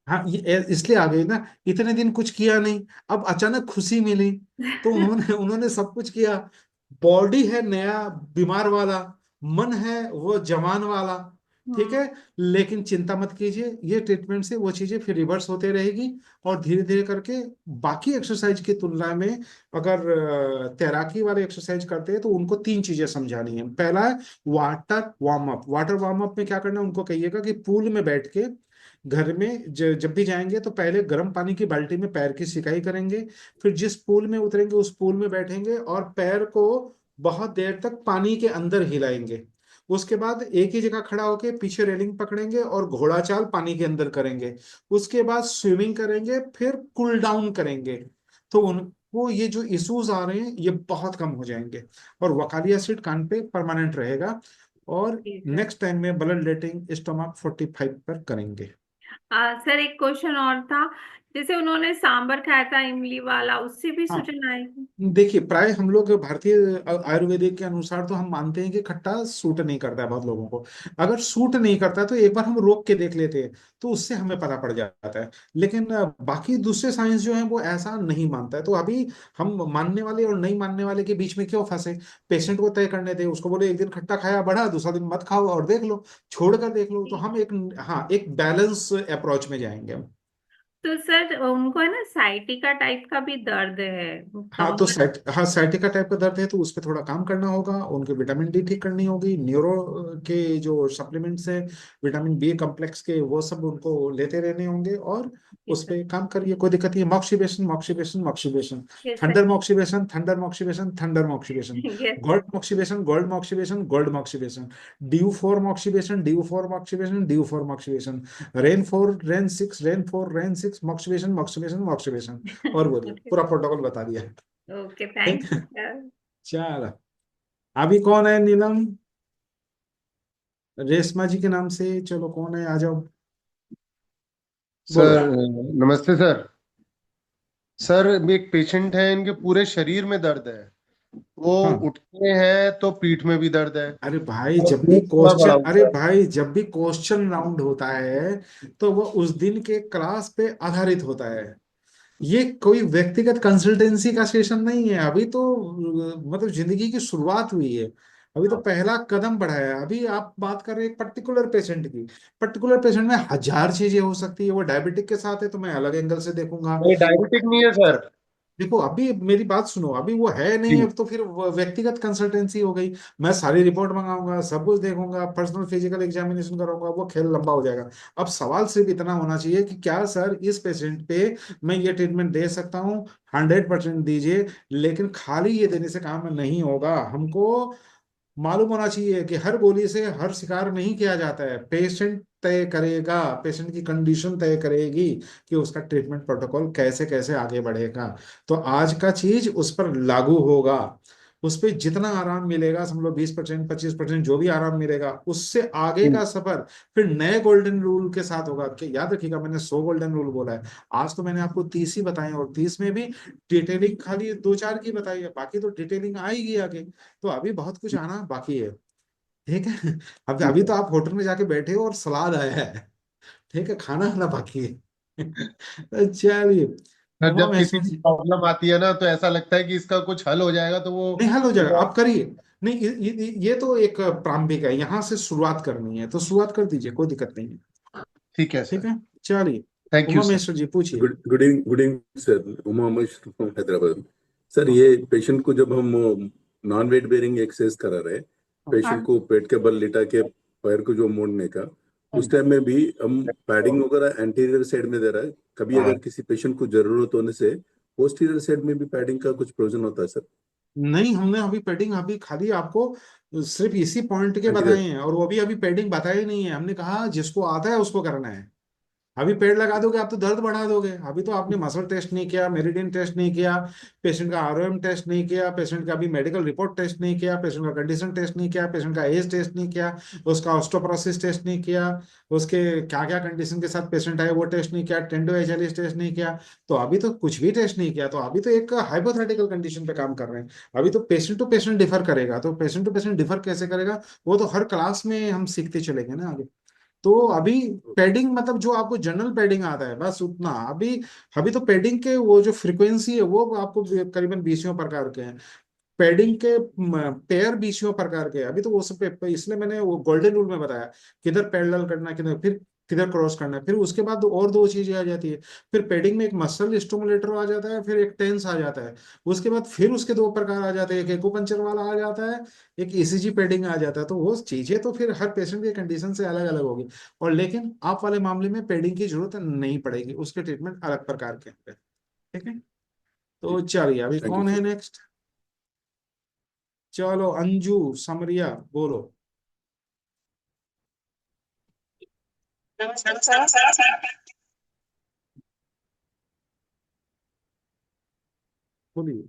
हाँ, ये इसलिए आ गई ना, इतने दिन कुछ किया नहीं, अब अचानक खुशी मिली तो उन्होंने उन्होंने सब कुछ किया। बॉडी है नया बीमार वाला, मन है वो जवान वाला। ठीक है, हम्म। लेकिन चिंता मत कीजिए, ये ट्रीटमेंट से वो चीजें फिर रिवर्स होते रहेगी, और धीरे धीरे करके बाकी एक्सरसाइज की तुलना में, अगर तैराकी वाले एक्सरसाइज करते हैं तो उनको 3 चीजें समझानी है। पहला है water warm up. Water warm up में क्या करना है, उनको कहिएगा कि पूल में बैठ के घर में जब भी जाएंगे तो पहले गर्म पानी की बाल्टी में पैर की सिकाई करेंगे, फिर जिस पूल में उतरेंगे उस पूल में बैठेंगे और पैर को बहुत देर तक पानी के अंदर हिलाएंगे। उसके बाद एक ही जगह खड़ा होके पीछे रेलिंग पकड़ेंगे और घोड़ा चाल पानी के अंदर करेंगे। उसके बाद स्विमिंग करेंगे, फिर कूल डाउन करेंगे। तो उनको ये जो इश्यूज आ रहे हैं ये बहुत कम हो जाएंगे, और वकाली एसिड कान पे परमानेंट रहेगा। और ठीक है। नेक्स्ट टाइम में ब्लड लेटिंग स्टोमक 45 पर करेंगे। सर एक क्वेश्चन और था, जैसे उन्होंने सांबर खाया था इमली वाला, उससे भी हाँ, सूजन आएगी? देखिए प्राय हम लोग भारतीय आयुर्वेदिक के अनुसार तो हम मानते हैं कि खट्टा सूट नहीं करता है बहुत लोगों को। अगर सूट नहीं करता है तो एक बार हम रोक के देख लेते हैं, तो उससे हमें पता पड़ जाता है। लेकिन बाकी दूसरे साइंस जो है वो ऐसा नहीं मानता है। तो अभी हम मानने वाले और नहीं मानने वाले के बीच में क्यों फंसे? पेशेंट को तय करने दे, उसको बोले एक दिन खट्टा खाया बढ़ा, दूसरा दिन मत खाओ और देख लो, छोड़ कर देख लो। तो हम एक, हाँ, एक बैलेंस अप्रोच में जाएंगे हम। तो सर उनको है ना साइटिका टाइप का भी दर्द है हाँ तो कमर। हाँ, साइटिका टाइप का दर्द है तो उस पर थोड़ा काम करना होगा। उनके विटामिन डी ठीक करनी होगी, न्यूरो के जो सप्लीमेंट्स हैं, विटामिन बी कॉम्प्लेक्स के, वो सब उनको लेते रहने होंगे। और ठीक उस है। पर काम करिए, कोई दिक्कत नहीं है। Moxibustion moxibustion moxibustion, yes sir. Thunder moxibustion thunder moxibustion thunder moxibustion, yes. Gold moxibustion gold moxibustion gold moxibustion, Du four moxibustion Du four moxibustion Du four moxibustion, Ren four Ren six Ren four Ren six moxibustion moxibustion moxibustion. और बोलिए, पूरा protocol बता दिया। Okay, ठीक thank you है, sir. चलो। अभी कौन है? नीलम, रेशमा जी के नाम से, चलो कौन है, आ जाओ, बोलो। सर नमस्ते सर। सर एक पेशेंट है, इनके पूरे शरीर में दर्द है। वो हाँ, उठते हैं तो पीठ में भी दर्द है अरे भाई और जब भी पेट थोड़ा बड़ा क्वेश्चन अरे होता है। भाई जब भी क्वेश्चन राउंड होता है तो वो उस दिन के क्लास पे आधारित होता है। ये कोई व्यक्तिगत कंसल्टेंसी का सेशन नहीं है। अभी तो मतलब जिंदगी की शुरुआत हुई है, अभी तो पहला कदम बढ़ाया है। अभी आप बात कर रहे हैं एक पर्टिकुलर पेशेंट की। पर्टिकुलर पेशेंट में हजार चीजें हो सकती है। वो डायबिटिक के साथ है तो मैं अलग एंगल से देखूंगा। नहीं डायबिटिक नहीं है सर। देखो अभी मेरी बात सुनो, अभी वो है नहीं है जी। तो फिर वो व्यक्तिगत कंसल्टेंसी हो गई। मैं सारी रिपोर्ट मंगाऊंगा, सब कुछ देखूंगा, पर्सनल फिजिकल एग्जामिनेशन कराऊंगा, वो खेल लंबा हो जाएगा। अब सवाल सिर्फ इतना होना चाहिए कि क्या सर इस पेशेंट पे मैं ये ट्रीटमेंट दे सकता हूँ? 100% दीजिए। लेकिन खाली ये देने से काम नहीं होगा। हमको मालूम होना चाहिए कि हर गोली से हर शिकार नहीं किया जाता है। पेशेंट तय करेगा, पेशेंट की कंडीशन तय करेगी कि उसका ट्रीटमेंट प्रोटोकॉल कैसे कैसे आगे बढ़ेगा। तो आज का चीज उस पर लागू होगा। उस पर जितना आराम मिलेगा, समझ लो 20% 25% जो भी आराम मिलेगा, उससे आगे जी। का सफर फिर नए गोल्डन रूल के साथ होगा। कि याद रखिएगा मैंने 100 गोल्डन रूल बोला है, आज तो मैंने आपको 30 ही बताए, और 30 में भी डिटेलिंग खाली दो चार की बताई है, बाकी तो डिटेलिंग आएगी आगे। तो अभी बहुत कुछ आना बाकी है। ठीक है, अब ठीक अभी है तो आप होटल में जाके बैठे हो और सलाद आया है। ठीक है, खाना आना बाकी है। तो चलिए। सर, उमा जब किसी महेश्वर की जी, प्रॉब्लम आती है ना तो ऐसा लगता है कि इसका कुछ हल हो जाएगा तो वो नहीं हल हो जाएगा, रिजॉल्व। आप करिए। नहीं ये तो एक प्रारंभिक है, यहाँ से शुरुआत करनी है तो शुरुआत कर दीजिए, कोई दिक्कत नहीं है। ठीक है ठीक सर। है, चलिए। Thank you Uma sir. Maheshwar ji पूछिए। Good evening sir, Uma Maheshwar from Hyderabad. Sir ये पेशेंट को जब हम नॉन वेट बेरिंग एक्सरसाइज करा रहे, पेशेंट हाँ। को पेट के बल लिटा के पैर को जो मोड़ने का, उस टाइम में भी हम पैडिंग वगैरह एंटीरियर साइड में दे रहा है। कभी अगर किसी पेशेंट को जरूरत होने से पोस्टीरियर साइड में भी पैडिंग का कुछ प्रोविजन होता है सर? नहीं, हमने अभी पेडिंग अभी खाली आपको सिर्फ इसी पॉइंट के बताए एंटीरियर। हैं, और वो भी अभी पेडिंग बताए ही नहीं है। हमने कहा जिसको आता है उसको करना है। अभी पेड़ लगा दोगे आप तो दर्द बढ़ा दोगे। अभी तो आपने मसल टेस्ट नहीं किया, मेरिडियन टेस्ट नहीं किया, पेशेंट का आरओएम टेस्ट नहीं किया, पेशेंट का अभी मेडिकल रिपोर्ट टेस्ट नहीं किया, पेशेंट का कंडीशन टेस्ट नहीं किया, पेशेंट का एज टेस्ट नहीं किया, उसका ऑस्टोपोरोसिस टेस्ट नहीं किया, उसके क्या क्या कंडीशन के साथ पेशेंट आए वो टेस्ट नहीं किया, टेंडो एच टेस्ट नहीं किया। तो अभी तो कुछ भी टेस्ट नहीं किया, तो अभी तो एक हाइपोथेटिकल कंडीशन पे काम कर रहे हैं। अभी तो पेशेंट टू पेशेंट डिफर करेगा। तो पेशेंट टू पेशेंट डिफर कैसे करेगा, वो तो हर क्लास में हम सीखते चलेंगे ना आगे। तो अभी पैडिंग मतलब जो आपको जनरल पैडिंग आता है बस उतना। अभी अभी तो पैडिंग के वो जो फ्रीक्वेंसी है वो आपको करीबन 20 प्रकार के हैं। पैडिंग के पेयर 20 प्रकार के हैं। अभी तो वो सब इसलिए मैंने वो गोल्डन रूल में बताया किधर पैरेलल करना है, किधर फिर किधर क्रॉस करना है। फिर उसके बाद और दो चीजें आ जाती है। फिर पेडिंग में एक मसल स्टिमुलेटर आ जाता है, फिर एक टेंस आ जाता है। उसके बाद फिर उसके दो प्रकार आ जाते हैं, एक एक्यूपंक्चर वाला आ जाता है, एक ईसीजी पेडिंग आ जाता है। तो वो चीजें तो फिर हर पेशेंट के कंडीशन से अलग अलग होगी। और लेकिन आप वाले मामले में पेडिंग की जरूरत नहीं पड़ेगी, उसके ट्रीटमेंट अलग प्रकार के हैं। ठीक है, जी, तो चलिए अभी थैंक यू कौन है सर। नेक्स्ट? चलो अंजू समरिया बोलो। नमस्ते सर। बोलिए।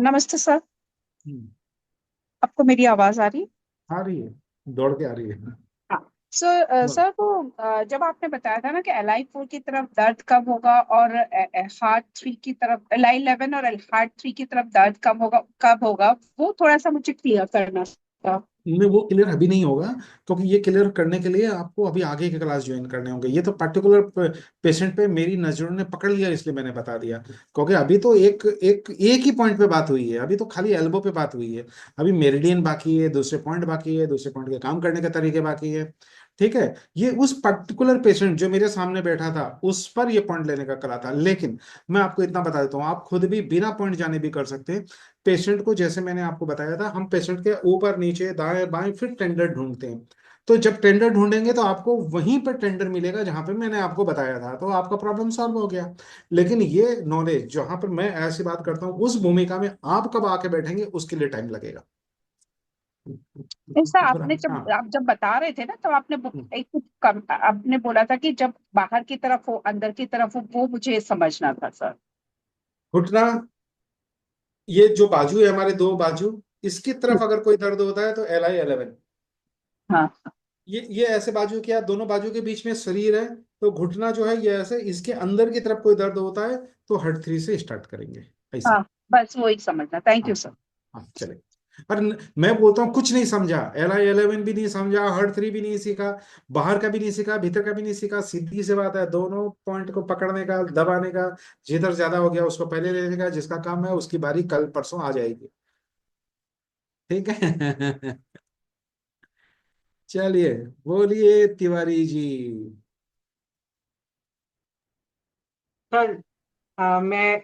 नमस्ते सर। हम्म, आपको मेरी आवाज आ रही? आ रही है, दौड़ के आ रही है। हाँ। सर बोलो। सर वो जब आपने बताया था ना कि LI4 की तरफ दर्द कब होगा और हार्ट 3 की तरफ, LI11 और हार्ट 3 की तरफ दर्द कब होगा, वो थोड़ा सा मुझे क्लियर करना था। नहीं, वो क्लियर अभी नहीं होगा, क्योंकि ये क्लियर करने के लिए आपको अभी आगे के क्लास ज्वाइन करने होंगे। ये तो पर्टिकुलर पेशेंट पे मेरी नजरों ने पकड़ लिया, इसलिए मैंने बता दिया। क्योंकि अभी तो एक ही पॉइंट पे बात हुई है, अभी तो खाली एल्बो पे बात हुई है। अभी मेरिडियन बाकी है, दूसरे पॉइंट बाकी है, दूसरे पॉइंट के काम करने के तरीके बाकी है। ठीक है, ये उस पर्टिकुलर पेशेंट जो मेरे सामने बैठा था उस पर ये पॉइंट लेने का कला था। लेकिन मैं आपको इतना बता देता हूँ, आप खुद भी बिना पॉइंट जाने भी कर सकते हैं। पेशेंट को जैसे मैंने आपको बताया था, हम पेशेंट के ऊपर नीचे दाएं बाएं फिर टेंडर ढूंढते हैं। तो जब टेंडर ढूंढेंगे तो आपको वहीं पर टेंडर मिलेगा जहां पे मैंने आपको बताया था, तो आपका प्रॉब्लम सॉल्व हो गया। लेकिन ये नॉलेज जहां पर मैं ऐसी बात करता हूँ, उस भूमिका में आप कब आके बैठेंगे उसके लिए टाइम लगेगा। ऐसा हाँ। आप जब बता रहे थे ना, तो एक कुछ कम आपने बोला था कि जब बाहर की तरफ हो, अंदर की तरफ हो, वो मुझे समझना था सर। घुटना, ये जो बाजू है हमारे दो बाजू, इसकी तरफ अगर कोई दर्द होता है तो LI11। हाँ ये ऐसे बाजू क्या, दोनों बाजू के बीच में शरीर है, तो घुटना जो है ये ऐसे, इसके अंदर की तरफ कोई दर्द होता है तो हार्ट 3 से स्टार्ट करेंगे ऐसे। हाँ, बस वही समझना। थैंक हाँ यू सर। हाँ, चले। और मैं बोलता हूँ कुछ नहीं समझा, LI11 भी नहीं समझा, हार्ट 3 भी नहीं सीखा, बाहर का भी नहीं सीखा, भीतर का भी नहीं सीखा। सीधी सी बात है, दोनों पॉइंट को पकड़ने का, दबाने का। जिधर ज्यादा हो गया उसको पहले लेने का, जिसका काम है उसकी बारी कल परसों आ जाएगी। ठीक है। चलिए, बोलिए तिवारी जी। सर मैं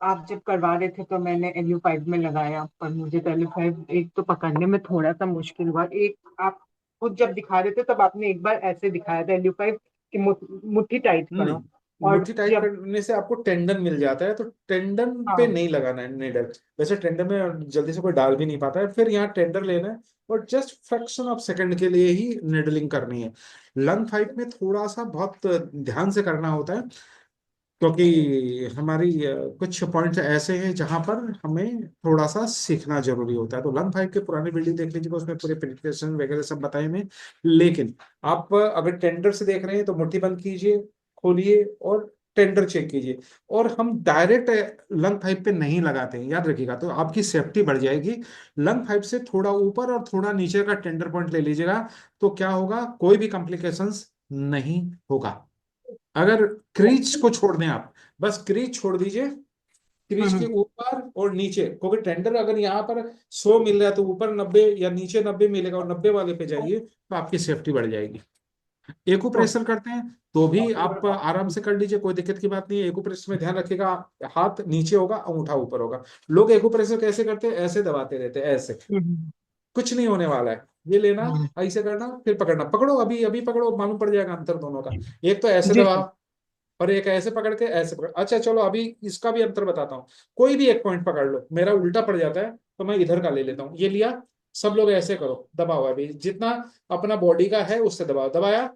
आप जब करवा रहे थे तो मैंने LU5 में लगाया, पर मुझे तो LU5 एक तो पकड़ने में थोड़ा सा मुश्किल हुआ। एक आप खुद जब दिखा रहे थे तब आपने एक बार ऐसे दिखाया था LU5 कि मुट्ठी टाइट नहीं, करो। और मुट्ठी टाइट जब करने से आपको टेंडन मिल जाता है, तो टेंडन पे हाँ नहीं लगाना है नेडल। वैसे टेंडन में जल्दी से कोई डाल भी नहीं पाता है, फिर यहाँ टेंडर लेना है और जस्ट फ्रैक्शन ऑफ सेकंड के लिए ही नेडलिंग करनी है। लंग 5 में थोड़ा सा बहुत ध्यान से करना होता है, क्योंकि हमारी कुछ पॉइंट्स ऐसे हैं जहां पर हमें थोड़ा सा सीखना जरूरी होता है। तो लंग 5 के पुरानी वीडियो देख लीजिएगा, उसमें पूरे पेनिट्रेशन वगैरह सब बताए हुए हैं। लेकिन आप अगर टेंडर से देख रहे हैं तो मुट्ठी बंद कीजिए, खोलिए और टेंडर चेक कीजिए। और हम डायरेक्ट लंग 5 पे नहीं लगाते हैं, याद रखिएगा, तो आपकी सेफ्टी बढ़ जाएगी। लंग 5 से थोड़ा ऊपर और थोड़ा नीचे का टेंडर पॉइंट ले लीजिएगा, तो क्या होगा, कोई भी कॉम्प्लिकेशंस नहीं होगा। अगर क्रीज को छोड़ दें आप, बस क्रीज छोड़ दीजिए, क्रीज के हम्म, ऊपर और नीचे, क्योंकि टेंडर अगर यहाँ पर 100 मिल रहा है तो ऊपर 90 या नीचे 90 मिलेगा, और 90 वाले पे जाइए तो आपकी सेफ्टी बढ़ जाएगी। एको प्रेशर करते हैं तो भी आप आराम से कर लीजिए, कोई दिक्कत की बात नहीं है। एको प्रेशर में ध्यान रखिएगा, हाथ नीचे होगा, अंगूठा ऊपर होगा। लोग एको प्रेशर कैसे करते हैं, ऐसे दबाते रहते हैं ऐसे, हम्म, कुछ नहीं होने वाला है। ये लेना, हम्म, ऐसे करना, फिर पकड़ना, पकड़ो, अभी अभी पकड़ो, मालूम पड़ जाएगा अंतर दोनों का। एक तो ऐसे जी दबा, सर। और एक ऐसे पकड़ के ऐसे पकड़। अच्छा चलो, अभी इसका भी अंतर बताता हूँ। कोई भी एक पॉइंट पकड़ लो, मेरा उल्टा पड़ जाता है तो मैं इधर का ले लेता हूँ, ये लिया। सब लोग ऐसे करो, दबाओ, अभी जितना अपना बॉडी का है उससे दबाओ, दबाया।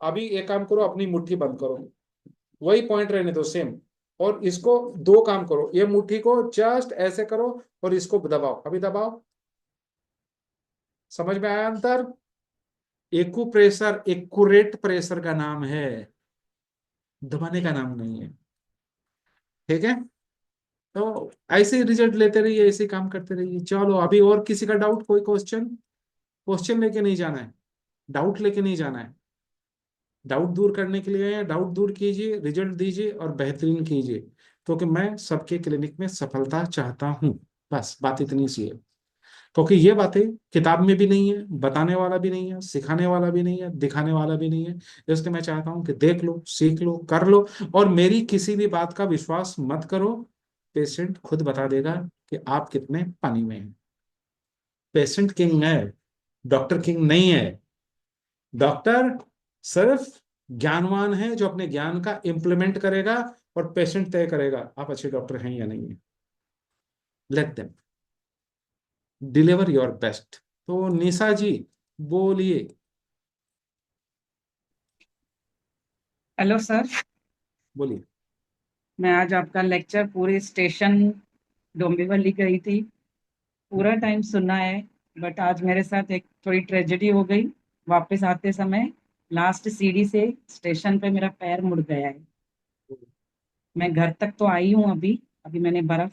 अभी एक काम करो, अपनी मुट्ठी बंद करो, वही पॉइंट रहने दो सेम। और इसको दो काम करो, ये मुट्ठी को जस्ट ऐसे करो और इसको दबाओ, अभी दबाओ। समझ में आया अंतर? एकू प्रेशर एक्यूरेट प्रेशर का नाम है, दबाने का नाम नहीं है। ठीक है, तो ऐसे ही रिजल्ट लेते रहिए, ऐसे ही काम करते रहिए। चलो, अभी और किसी का डाउट, कोई क्वेश्चन? क्वेश्चन लेके नहीं जाना है, डाउट लेके नहीं जाना है। डाउट दूर करने के लिए डाउट दूर कीजिए, रिजल्ट दीजिए और बेहतरीन कीजिए, क्योंकि मैं सबके क्लिनिक में सफलता चाहता हूँ। बस बात इतनी सी है। क्योंकि ये बातें किताब में भी नहीं है, बताने वाला भी नहीं है, सिखाने वाला भी नहीं है, दिखाने वाला भी नहीं है। इसलिए मैं चाहता हूं कि देख लो, सीख लो, कर लो, और मेरी किसी भी बात का विश्वास मत करो। पेशेंट खुद बता देगा कि आप कितने पानी में हैं। पेशेंट किंग है, डॉक्टर किंग नहीं है। डॉक्टर सिर्फ ज्ञानवान है जो अपने ज्ञान का इम्प्लीमेंट करेगा, और पेशेंट तय करेगा आप अच्छे डॉक्टर हैं या नहीं है। Let them deliver your best. तो निशा जी बोलिए। हेलो सर, बोलिए। मैं आज आपका लेक्चर पूरे स्टेशन डोंबिवली गई थी, पूरा टाइम सुना है। बट आज मेरे साथ एक थोड़ी ट्रेजेडी हो गई। वापस आते समय लास्ट सीढ़ी से स्टेशन पे मेरा पैर मुड़ गया है। मैं घर तक तो आई हूँ अभी, अभी मैंने बर्फ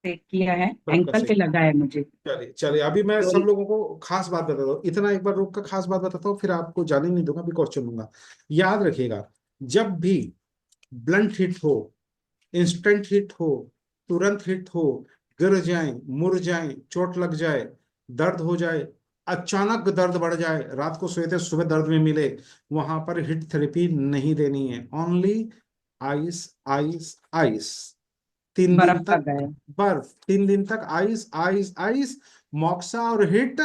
सेक किया है, बर्फ का एंकल पे सेक। लगा है मुझे। चलिए चलिए, अभी मैं तो सब लोगों को खास बात बताता हूँ, इतना एक बार रुक कर खास बात बताता हूँ, फिर आपको जाने नहीं दूंगा, भी क्वेश्चन दूंगा। याद रखिएगा, जब भी ब्लंट हिट हो, इंस्टेंट हिट हो, तुरंत हिट हो, गिर जाए, मुड़ जाए, चोट लग जाए, दर्द हो जाए, अचानक दर्द बढ़ जाए, रात को सोए सुबह दर्द में मिले, वहां पर हिट थेरेपी नहीं देनी है। Only ice ice ice. 3 दिन बर्फ तक लगा है। बर्फ, 3 दिन तक आइस आइस आइस, मॉक्सा और हिट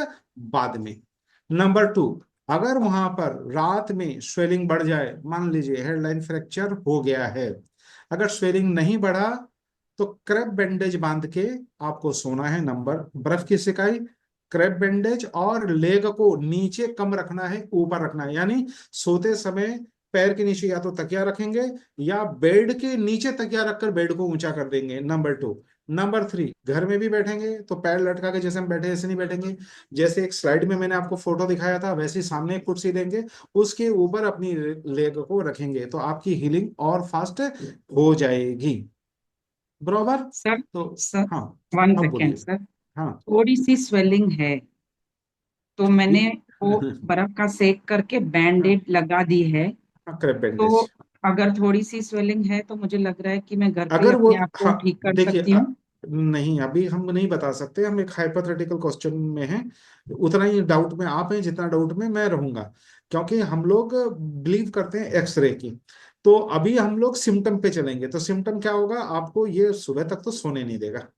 बाद में। नंबर 2, अगर वहां पर रात में स्वेलिंग बढ़ जाए, मान लीजिए हेडलाइन फ्रैक्चर हो गया है, अगर स्वेलिंग नहीं बढ़ा तो क्रैप बैंडेज बांध के आपको सोना है। नंबर, बर्फ की सिकाई, क्रैप बैंडेज, और लेग को नीचे कम रखना है, ऊपर रखना है। यानी सोते समय पैर के नीचे या तो तकिया रखेंगे, या बेड के नीचे तकिया रखकर बेड को ऊंचा कर देंगे। नंबर 2। नंबर 3, घर में भी बैठेंगे तो पैर लटका के जैसे हम बैठे ऐसे नहीं बैठेंगे। जैसे एक स्लाइड में मैंने आपको फोटो दिखाया था, वैसे ही सामने एक कुर्सी देंगे, उसके ऊपर अपनी लेग को रखेंगे, तो आपकी हीलिंग और फास्ट हो जाएगी। बराबर। सर तो सर हाँ, वन अब सेकेंड बोलिए। सर, हाँ थोड़ी सी स्वेलिंग है तो मैंने ठीक। वो बर्फ का सेक करके हाँ बैंडेड लगा दी है। हाँ, क्रैप तो बैंडेज। अगर थोड़ी सी स्वेलिंग है तो मुझे लग रहा है कि मैं घर पे ही अगर वो, अपने आप को हाँ ठीक कर देखिए, सकती हूँ। नहीं अभी हम नहीं बता सकते, हम एक हाइपोथेटिकल क्वेश्चन में हैं। उतना ही डाउट में आप हैं जितना डाउट में मैं रहूंगा, क्योंकि हम लोग बिलीव करते हैं एक्सरे की। तो अभी हम लोग सिम्टम पे चलेंगे, तो सिम्टम क्या होगा, आपको ये सुबह तक तो सोने नहीं देगा।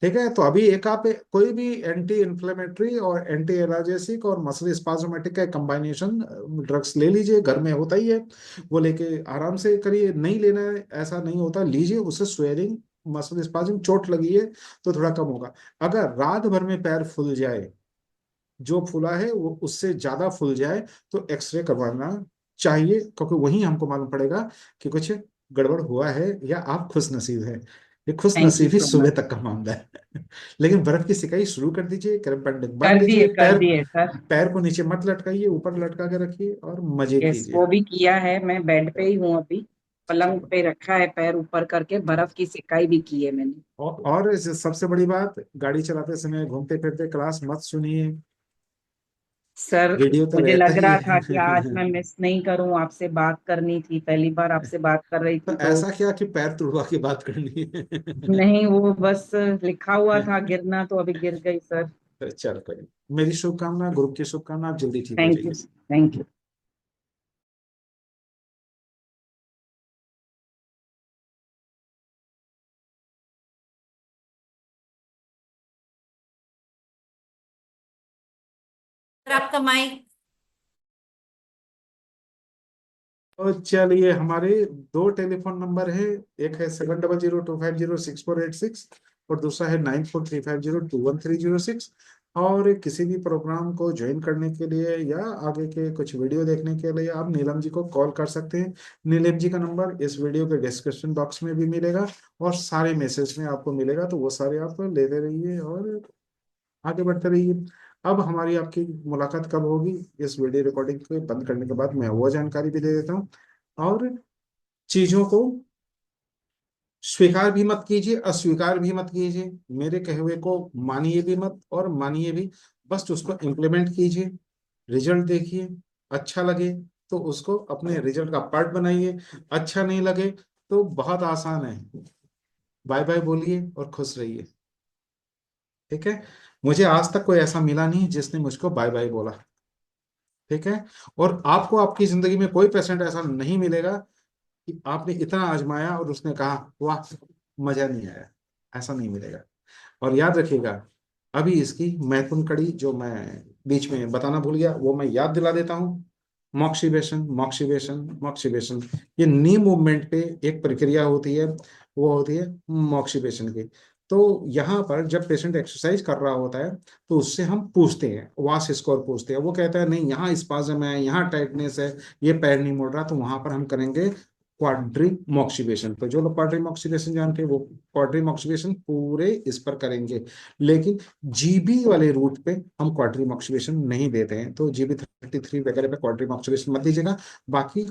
ठीक है, तो अभी एक आप कोई भी एंटी इन्फ्लेमेटरी और एंटी एलर्जेसिक और मसल स्पाज्मेटिक का कॉम्बिनेशन ड्रग्स ले लीजिए, घर में होता ही है, वो लेके आराम से करिए। नहीं लेना है ऐसा नहीं होता, लीजिए, उससे स्वेलिंग, मसल स्पाज्म, चोट लगी है तो थोड़ा कम होगा। अगर रात भर में पैर फूल जाए, जो फूला है वो उससे ज्यादा फूल जाए, तो एक्सरे करवाना चाहिए, क्योंकि वहीं हमको मालूम पड़ेगा कि कुछ गड़बड़ हुआ है या आप खुश नसीब है। ये खुश थैंक यू नसीबी सो सुबह मच। तक का मामला है। लेकिन बर्फ की सिकाई शुरू कर दीजिए, क्रैप बैंडेज बांध लीजिए, कर पैर, दिए सर। पैर को नीचे मत लटकाइए, ऊपर लटका के रखिए और मजे यस, कीजिए। वो भी किया है, मैं बेड पे ही हूँ अभी, पलंग पे रखा है, पैर ऊपर करके बर्फ की सिकाई भी की है मैंने। और सबसे बड़ी बात, गाड़ी चलाते समय घूमते फिरते क्लास मत सुनिए, सर वीडियो तो मुझे रहता लग ही रहा था कि आज मैं है। मिस नहीं करूं, आपसे बात करनी थी, पहली बार आपसे बात कर रही तो थी तो। ऐसा क्या कि पैर तुड़वा के बात करनी है। नहीं, वो बस लिखा हुआ था गिरना, तो अभी गिर गई सर। चलो कोई नहीं। मेरी शुभकामना, ग्रुप की शुभकामना, आप जल्दी ठीक हो थैंक यू, जाइए। Thank you. आपका माइक। तो चलिए, हमारे 2 टेलीफोन नंबर है, एक है 7002506486, और दूसरा है 9435021306। और किसी भी प्रोग्राम को ज्वाइन करने के लिए या आगे के कुछ वीडियो देखने के लिए आप नीलम जी को कॉल कर सकते हैं। नीलम जी का नंबर इस वीडियो के डिस्क्रिप्शन बॉक्स में भी मिलेगा, और सारे मैसेज में आपको मिलेगा, तो वो सारे आप लेते रहिए और आगे बढ़ते रहिए। अब हमारी आपकी मुलाकात कब होगी, इस वीडियो रिकॉर्डिंग के बंद करने के बाद मैं वो जानकारी भी दे देता हूँ। और चीजों को स्वीकार भी मत कीजिए, अस्वीकार भी मत कीजिए, मेरे कहे हुए को मानिए भी मत और मानिए भी, बस उसको इम्प्लीमेंट कीजिए, रिजल्ट देखिए, अच्छा लगे तो उसको अपने रिजल्ट का पार्ट बनाइए, अच्छा नहीं लगे तो बहुत आसान है, बाय बाय बोलिए और खुश रहिए। ठीक है, मुझे आज तक कोई ऐसा मिला नहीं जिसने मुझको बाय बाय बोला। ठीक है, और आपको आपकी जिंदगी में कोई पेशेंट ऐसा नहीं मिलेगा कि आपने इतना आजमाया और उसने कहा वाह मजा नहीं आया, ऐसा नहीं मिलेगा। और याद रखिएगा, अभी इसकी महत्वपूर्ण कड़ी जो मैं बीच में बताना भूल गया वो मैं याद दिला देता हूँ। मॉक्सिवेशन, मॉक्सिवेशन, मॉक्सिवेशन, ये नी मूवमेंट पे एक प्रक्रिया होती है, वो होती है मॉक्सिवेशन की। तो यहाँ पर जब पेशेंट एक्सरसाइज कर रहा होता है तो उससे हम पूछते हैं, वास स्कोर पूछते हैं, वो कहता है नहीं यहाँ स्पाज्म है, यहाँ टाइटनेस है, ये पैर नहीं मुड़ रहा, तो वहां पर हम करेंगे क्वाड्री मॉक्सिवेशन। तो जो लोग क्वाड्री मॉक्सिवेशन जानते हैं वो क्वाड्री मॉक्सिवेशन पूरे इस पर करेंगे। लेकिन जीबी वाले रूट पे हम क्वाड्री मॉक्सिवेशन नहीं देते हैं, तो जीबी 33 वगैरह पे क्वाड्री मॉक्सिवेशन मत दीजिएगा। बाकी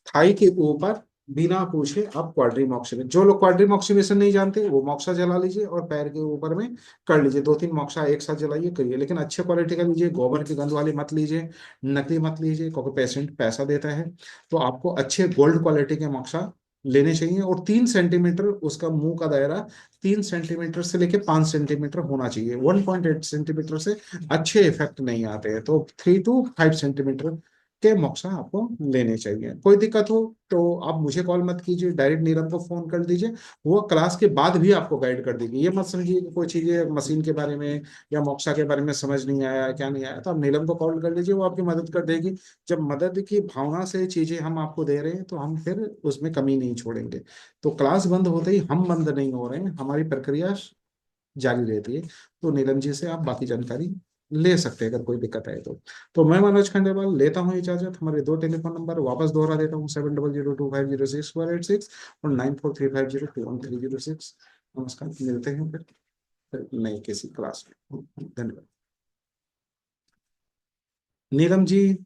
थाई के ऊपर बिना पूछे आप क्वाड्री मॉक्सिवेशन, जो लोग क्वाड्री मॉक्सिवेशन नहीं जानते वो मॉक्सा जला लीजिए और पैर के ऊपर में कर लीजिए, 2-3 मॉक्सा एक साथ जलाइए करिए, लेकिन अच्छे क्वालिटी का लीजिए, गोबर की गंध वाली मत लीजिए, नकली मत लीजिए, क्योंकि पेशेंट पैसा देता है। तो आपको अच्छे गोल्ड क्वालिटी के मॉक्सा लेने चाहिए, और 3 सेंटीमीटर उसका मुंह का दायरा 3 सेंटीमीटर से लेके 5 सेंटीमीटर होना चाहिए। 1.8 सेंटीमीटर से अच्छे इफेक्ट नहीं आते हैं, तो 3 to 5 सेंटीमीटर के मॉक्सा आपको लेने चाहिए। कोई दिक्कत हो तो आप मुझे कॉल मत कीजिए, डायरेक्ट नीलम को फोन कर दीजिए, वो क्लास के बाद भी आपको गाइड कर देगी। ये मत समझिए कि कोई चीजें मशीन के बारे में या मॉक्सा के बारे में समझ नहीं आया, क्या नहीं आया, तो आप नीलम को कॉल कर लीजिए, वो आपकी मदद कर देगी। जब मदद की भावना से चीजें हम आपको दे रहे हैं तो हम फिर उसमें कमी नहीं छोड़ेंगे। तो क्लास बंद होते ही हम बंद नहीं हो रहे हैं, हमारी प्रक्रिया जारी रहती है। तो नीलम जी से आप बाकी जानकारी ले सकते हैं अगर कोई दिक्कत आए तो मैं मनोज खंडेलवाल लेता हूँ इजाजत। हमारे 2 टेलीफोन नंबर वापस दोहरा देता हूँ, 7002506486 और 9435021306। नमस्कार, मिलते हैं फिर नई किसी क्लास में। धन्यवाद। नीलम जी।